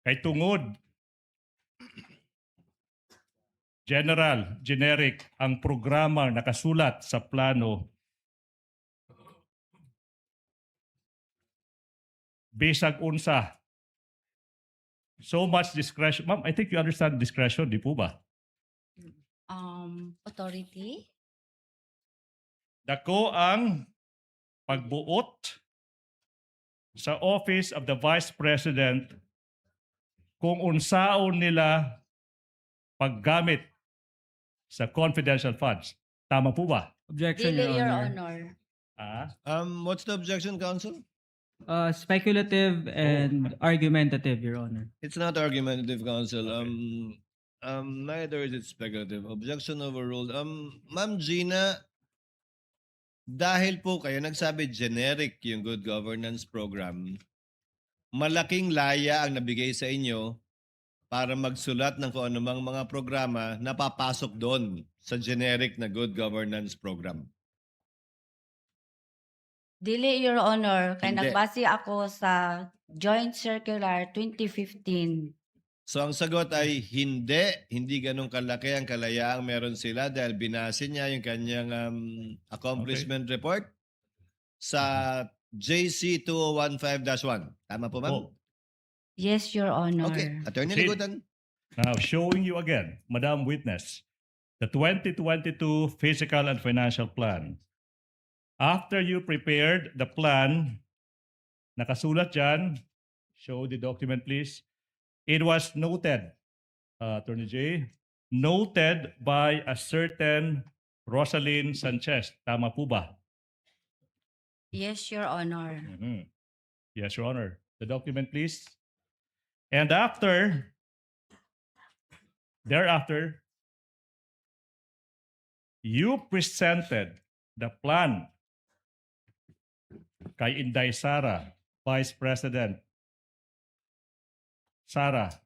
Kay tungod, general, generic, ang programa nakasulat sa plano bisag unsa. So much discretion. Ma'am, I think you understand discretion, di po ba? Authority? Dako ang pagbuot sa Office of the Vice President kung unsaon nila paggamit sa confidential funds. Tama po ba? Objection, Dili, Your Your Honor. Honor. What's the objection, counsel? Speculative and argumentative, Your Honor. It's not argumentative, counsel. Neither is it speculative. Objection overruled. Ma'am Gina, dahil po kayo nagsabi generic yung good governance program, malaking laya ang nabigay sa inyo para magsulat ng kung anumang mga programa na papasok doon sa generic na good governance program. Dili, Your Honor. Kaya Hindi. nagbase ako sa Joint Circular 2015. So ang sagot ay hindi ganun kalaki ang kalayaang meron sila dahil binase niya yung kanyang accomplishment report sa JC 2015-1. Tama po, ma'am? Oh, Yes, Your Honor. Okay. Attorney Sid. Ligutan. now, showing you again, Madam Witness, the 2022 Physical and Financial Plan. After you prepared the plan, nakasulat dyan, show the document please, it was noted, Attorney J, noted by a certain Rosalyn Sanchez. Tama po ba? Yes, Your Honor. Mhm. Yes, Your Honor. The document, please. And thereafter, you presented the plan kay Inday Sara, Vice President Sara,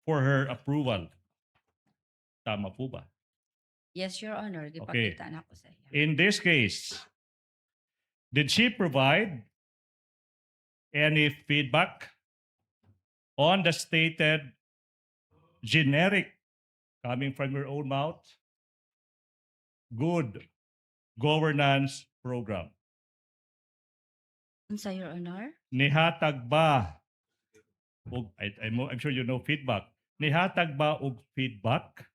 for her approval. Tama po ba? Yes, Your Honor. Okay. Gipakita na ko sa iya. In this case, did she provide any feedback on the stated generic, coming from your own mouth, good governance program? Unsa, Your Honor? Nihatag ba, I'm sure you know feedback, nihatag ba og feedback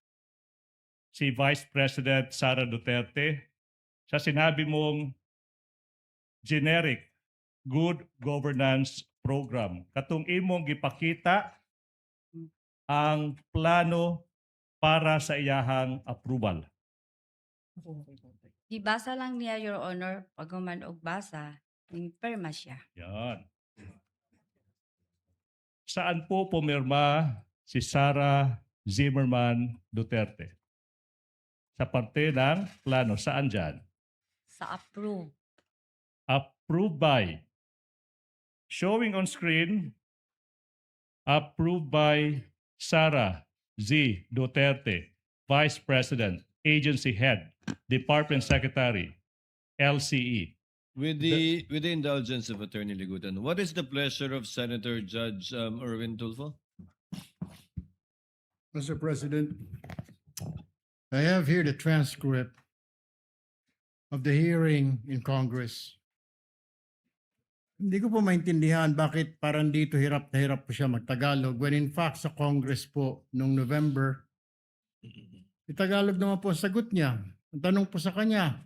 si Vice President Sara Duterte sa sinabi mong generic good governance program? Katong imong gipakita ang plano para sa iyahang approval. Gibasa lang niya, Your Honor. Pag man og basa, perma siya. Yan. Saan po pumirma si Sara Zimmerman Duterte? Sa parte ng plano. Saan dyan? Sa approve. Approved by. Showing on screen, approved by Sara Z. Duterte, Vice President, Agency Head, Department Secretary, LCE. With the indulgence of Attorney Ligutan, what is the pleasure of Senator Judge Erwin Tulfo? Mr. President, I have here the transcript of the hearing in Congress. Hindi ko po maintindihan bakit parang dito hirap na hirap po siya magtagalog when in fact sa Congress po noong November Tagalog naman po ang sagot niya. Ang tanong po sa kanya,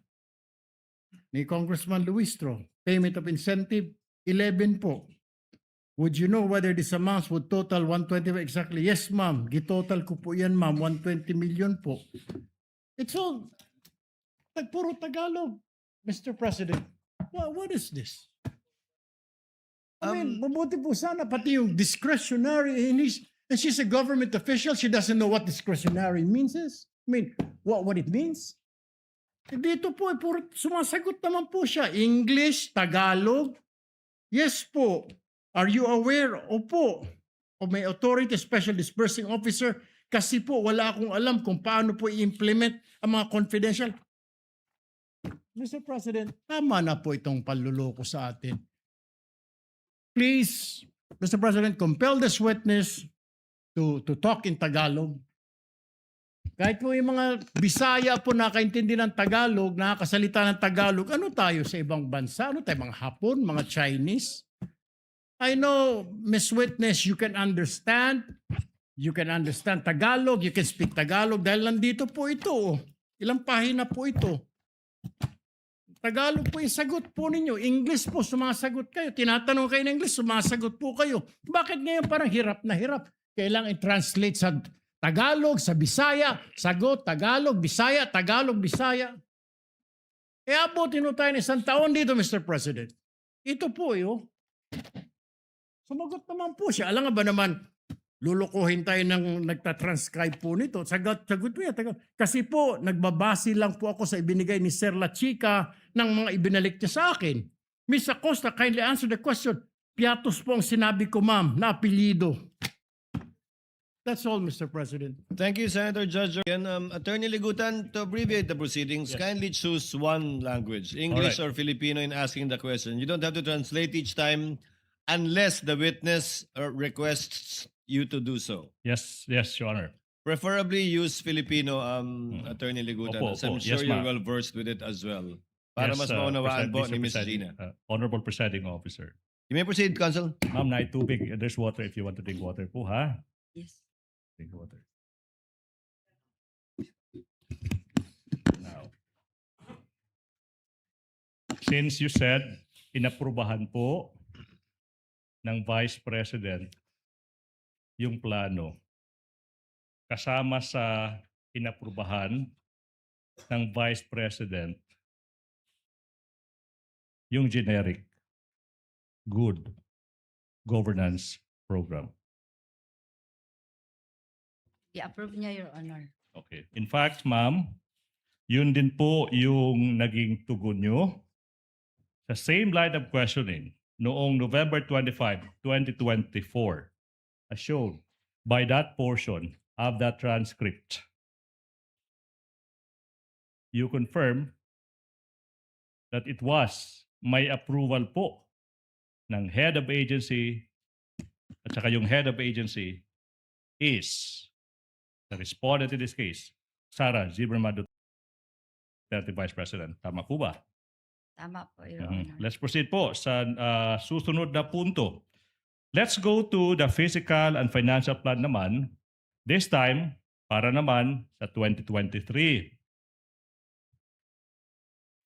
ni Congressman Luistro, payment of incentive, 11 po. Would you know whether this amounts would total 120 exactly? Yes, ma'am. Gitotal ko po yan, ma'am. 120 million po. It's all puro Tagalog, Mr. President. What is this? I mean, mabuti po sana pati yung discretionary. And she's a government official. She doesn't know what discretionary means is. I mean, what it means. Dito po, puro sumasagot naman po siya. English, Tagalog. Yes po. Are you aware? Opo. O may authority, special disbursing officer. Kasi po, wala akong alam kung paano po i-implement ang mga confidential. Mr. President, tama na po itong panluloko sa atin. Please, Mr. President, compel this witness to talk in Tagalog. Kahit po yung mga Bisaya po nakaintindi ng Tagalog, nakakasalita ng Tagalog, ano tayo sa ibang bansa? Ano tayo, mga Hapon, mga Chinese? I know, Miss Witness, you can understand Tagalog, you can speak Tagalog dahil nandito po ito. Ilang pahina po ito. Tagalog po yung sagot po ninyo. English po, sumasagot kayo. Tinatanong kayo ng English, sumasagot po kayo. Bakit ngayon parang hirap na hirap? Kailangan i-translate sa Tagalog, sa Bisaya, sagot, Tagalog, Bisaya, Tagalog, Bisaya. E abutin mo tayo ng isang taon dito, Mr. President. Ito po yun. Sumagot naman po siya. Alam nga ba naman, lulukuhin tayo ng nagtatranscribe po nito. Sagot po yan. Kasi po, nagbabase lang po ako sa ibinigay ni Sir La Chica ng mga ibinalik niya sa akin. Miss Acosta, kindly answer the question. Piatos po ang sinabi ko, ma'am, na apelido. That's all, Mr. President. Thank you, Senator Judge. Again, Attorney Ligutan, to abbreviate the proceedings, kindly choose one language, English or Filipino, in asking the question. You don't have to translate each time unless the witness requests you to do so. Yes, Your Honor. Preferably use Filipino, Attorney Ligutan, Opo, as I'm opo. sure Yes, you're ma'am. well versed with it as well. Para Yes, mas maunawaan po ni Ms. Presiding- Gina. Honorable Presiding Officer. You may proceed, Counsel. Ma'am, naitubig. There's water if you want to drink water po, ha? Yes. Drink water. Now, since you said inaprubahan po ng Vice President yung plano, kasama sa inaprubahan ng Vice President yung generic good governance program. I-approve niya, Your Honor. Okay. In fact, ma'am, yun din po yung naging tugon nyo sa same line of questioning noong November 25, 2024, as shown by that portion of that transcript. You confirm that it was may approval po ng head of agency at saka yung head of agency is the respondent in this case, Sara Zimmerman Duterte, Vice President. Tama po ba? Tama po, Your Honor. Let's proceed po sa susunod na punto. Let's go to the physical and financial plan naman. This time, para naman sa 2023.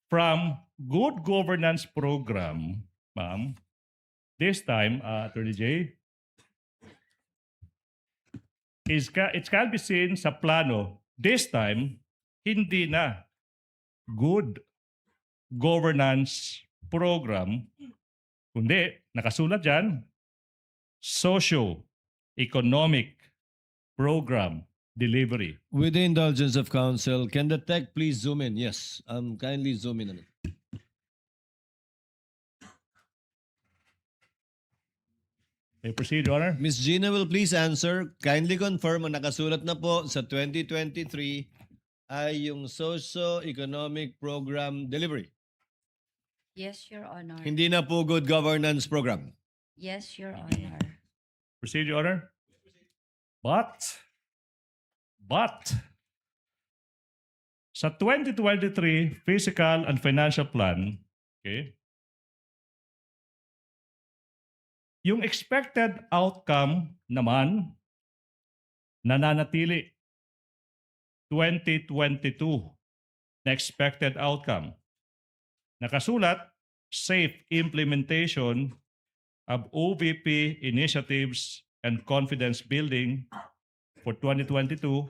From Good Governance Program, ma'am, this time, Attorney J, it can be seen sa plano, this time, hindi na good governance program, kundi nakasulat dyan, socio-economic program delivery. With the indulgence of counsel, can the tech please zoom in? Yes, kindly zoom in on it. May proceed, Your Honor. Ms. Gina will please answer. Kindly confirm ang nakasulat na po sa 2023 ay yung socio-economic program delivery. Yes, Your Honor. Hindi na po good governance program. Yes, Your Honor. Proceed, Your Honor. But, sa 2023 Physical and Financial Plan, okay, yung expected outcome naman nananatili 2022 na expected outcome. Nakasulat, safe implementation of OVP initiatives and confidence building for 2022.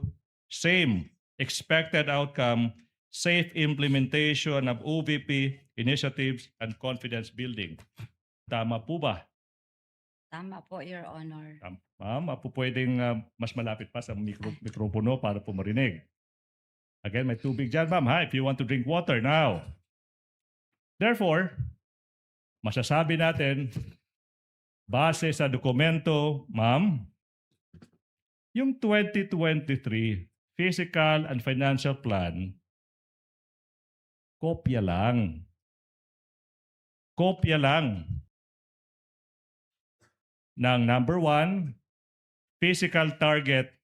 Same expected outcome, safe implementation of OVP initiatives and confidence building. Tama po ba? Tama po, Your Honor. Ma'am, pwedeng mas malapit pa sa mikropono para po marinig. Again, may tubig dyan, ma'am, ha? If you want to drink water now. Therefore, masasabi natin, base sa dokumento, ma'am, yung 2023 Physical and Financial Plan, kopya lang. Kopya lang ng number 1, physical target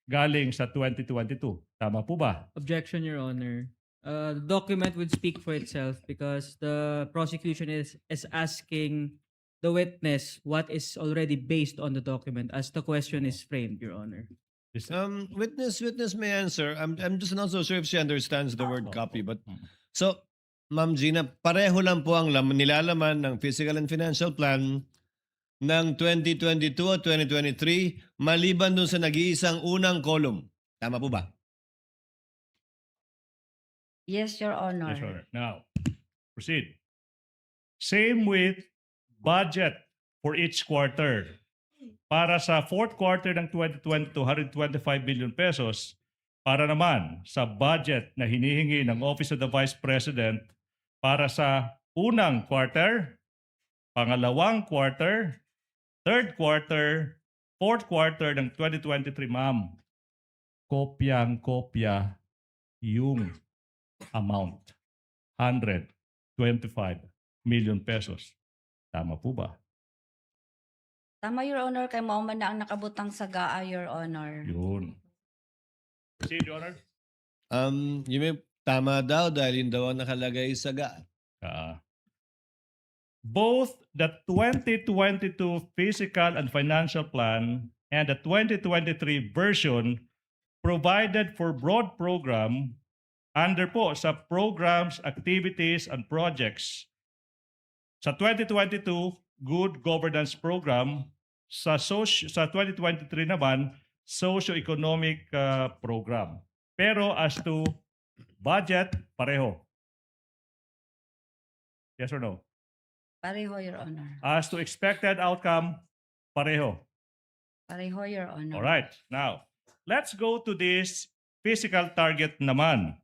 galing sa 2022. Tama po ba? Objection, Your Honor. The document would speak for itself because the prosecution is asking the witness what is already based on the document as the question is framed, Your Honor. Witness may answer. I'm just not so sure if she understands the word copy. But so, Ma'am Gina, pareho lang po ang nilalaman ng Physical and Financial Plan ng 2022 at 2023 maliban dun sa nag-iisang unang column. Tama po ba? Yes, Your Honor. Yes, Your Honor. Now, proceed. Same with budget for each quarter. Para sa fourth quarter ng 2022, 125 billion pesos. Para naman sa budget na hinihingi ng Office of the Vice President para sa unang quarter, pangalawang quarter, third quarter, fourth quarter ng 2023, ma'am. Kopyang-kopya yung amount. 125 million pesos. Tama po ba? Tama, Your Honor, kay mao man na ang nakabutang sa GAA, Your Honor. Yun. Proceed, Your Honor. You may tama daw dahil yun daw ang nakalagay sa GA. Both the 2022 Physical and Financial Plan and the 2023 version provided for broad program under po sa programs, activities, and projects. Sa 2022, Good Governance Program. Sa 2023 naman, Socio-Economic Program. Pero as to budget, pareho. Yes or no? Pareho, Your Honor. As to expected outcome, pareho. Pareho, Your Honor. All right. Now, let's go to this physical target naman.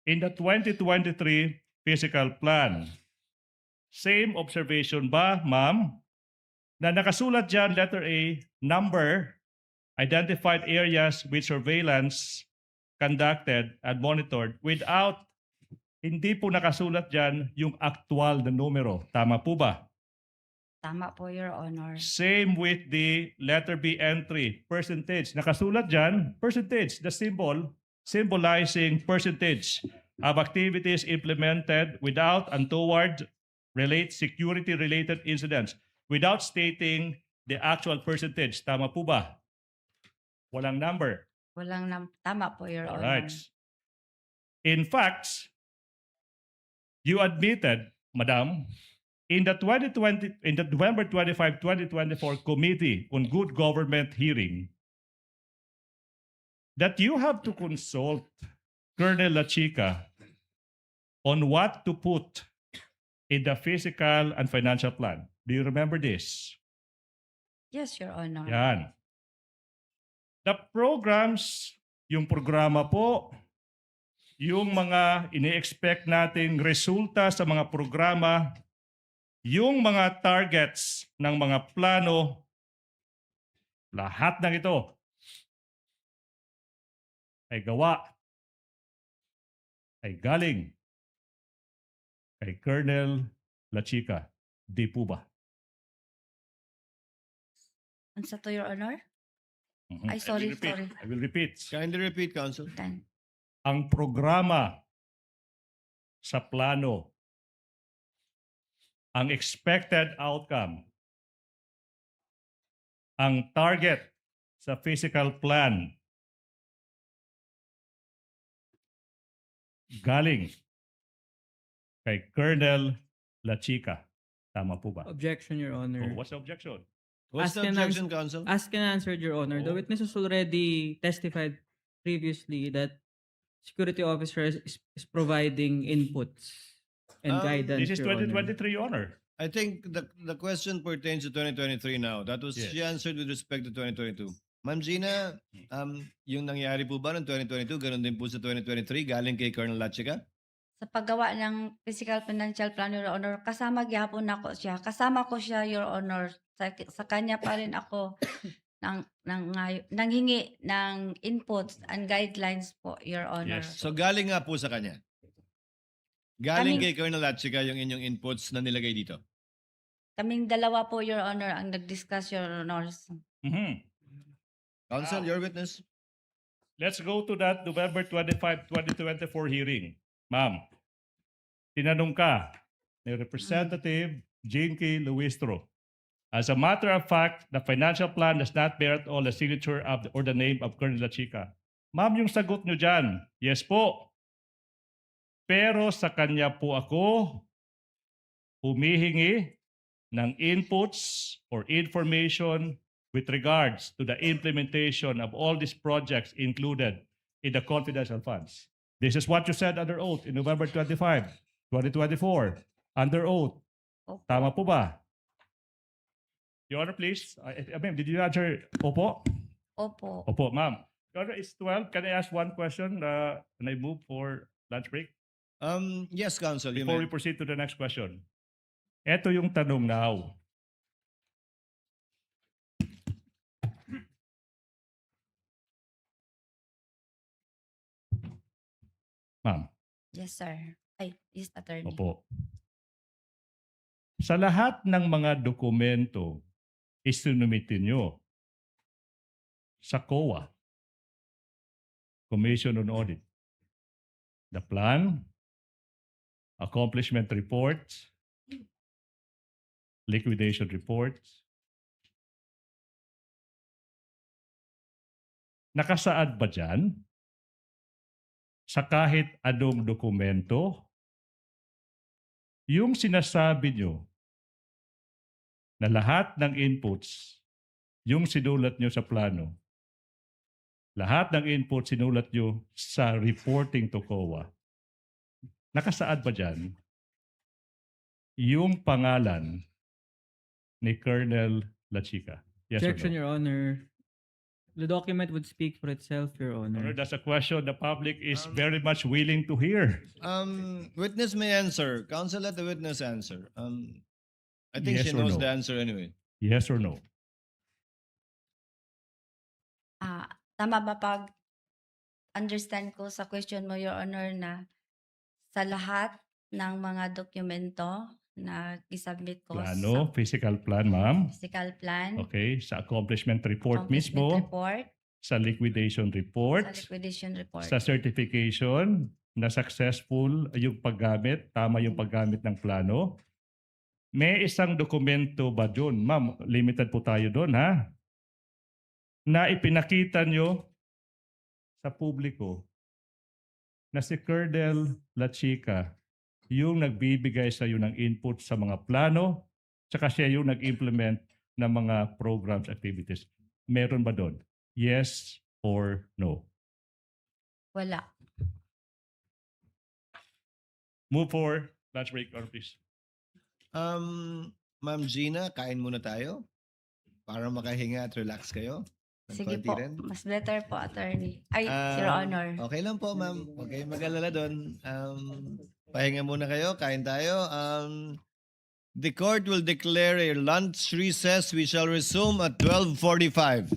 In the 2023 physical plan, same observation ba, ma'am? Na nakasulat dyan, letter A, number, identified areas with surveillance conducted and monitored without, hindi po nakasulat dyan yung actual na numero. Tama po ba? Tama po, Your Honor. Same with the letter B entry, percentage. Nakasulat dyan, percentage, the symbol symbolizing percentage of activities implemented without and toward security-related incidents without stating the actual percentage. Tama po ba? Walang number. Tama po, Your All Honor. right. In fact, you admitted, Madam, in the November 25, 2024 Committee on Good Government hearing that you have to consult Colonel Lachica on what to put in the physical and financial plan. Do you remember this? Yes, Your Honor. Yan. The programs, yung programa po, yung mga ini-expect nating resulta sa mga programa, yung mga targets ng mga plano, lahat ng ito ay gawa, ay galing kay Colonel Lachica. Di po ba? Ano to, Your Honor? Mhm. Ay, sorry, I will repeat. Kindly repeat, Counsel. Then, Ang programa sa plano, ang expected outcome, ang target sa physical plan, galing kay Colonel La Chica. Tama po ba? Objection, Your Honor. Oh, what's the objection? What's Ask the and objection, counsel? Asked and answered, Your Honor. The Oh. witness has already testified previously that security officer is providing inputs and guidance, This is Your Honor. 2023, Your Honor. I think the question pertains to 2023 now. That was Yes. she answered with respect to 2022. Ma'am Gina, yung nangyari po ba noong 2022, ganun din po sa 2023, galing kay Colonel Lachica? Sa paggawa ng physical financial plan, Your Honor, kasama gyapon ako siya. Kasama ko siya, Your Honor. Sa kanya pa rin ako nanghingi ng inputs and guidelines po, Your Honor. Yes. So galing nga po sa kanya. Galing Kami- kay Colonel Lachica yung inyong inputs na nilagay dito. Kaming dalawa po, Your Honor, ang nag-discuss, Your Honors. Mhm. Counsel, your witness. Let's go to that November 25, 2024 hearing. Ma'am, tinanong ka ni Representative Jane K. Luistro. As a matter of fact, the financial plan does not bear at all the signature or the name of Colonel La Chica. Ma'am, yung sagot nyo dyan, yes po. Pero sa kanya po ako humihingi ng inputs or information with regards to the implementation of all these projects included in the confidential funds. This is what you said under oath in November 25, 2024. Under oath. Opo. Tama po ba? Your Honor, please. Ma'am, did you answer? Opo? Opo. Opo, ma'am. Your Honor, it's 12. Can I ask one question? Can I move for lunch break? Yes, Counsel, you Before may. we proceed to the next question. Ito yung tanong now. Ma'am, Yes, sir. Ay, yes, attorney. opo. Sa lahat ng mga dokumento isinumitin nyo sa COA, Commission on Audit, the plan, accomplishment reports, liquidation reports, nakasaad ba dyan sa kahit anong dokumento yung sinasabi nyo na lahat ng inputs yung sinulat nyo sa plano, lahat ng inputs sinulat nyo sa reporting to COA, nakasaad ba dyan yung pangalan ni Colonel La Chica? Yes Objection, or no? Your Honor. The document would speak for itself, Your Honor, Honor. that's a question the public is very much willing to hear. Witness may answer. Counsel, let the witness answer. I think Yes she or knows no? the answer anyway. Yes or no? Tama ba pag understand ko sa question mo, Your Honor, na sa lahat ng mga dokumento na isubmit ko Plano, physical plan, ma'am. sa physical plan, Okay, sa accomplishment report accomplishment mismo, report, sa liquidation sa report, liquidation report, sa certification na successful yung paggamit, tama yung paggamit ng plano. May isang dokumento ba doon? Ma'am, limited po tayo doon, ha? Na ipinakita nyo sa publiko na si Colonel La Chica yung nagbibigay sa iyo ng input sa mga plano, tsaka siya yung nag-implement ng mga programs, activities. Meron ba doon? Yes or no? wala. Move for lunch break, or please. Ma'am Gina, kain muna tayo para makahinga at relax kayo. ng Sige konti po, rin. mas better po, attorney. Ay, Your Honor. Okay lang po, ma'am. Huwag kayong mag-alala doon. Pahinga muna kayo, kain tayo. The court will declare a lunch recess. We shall resume at 12:45.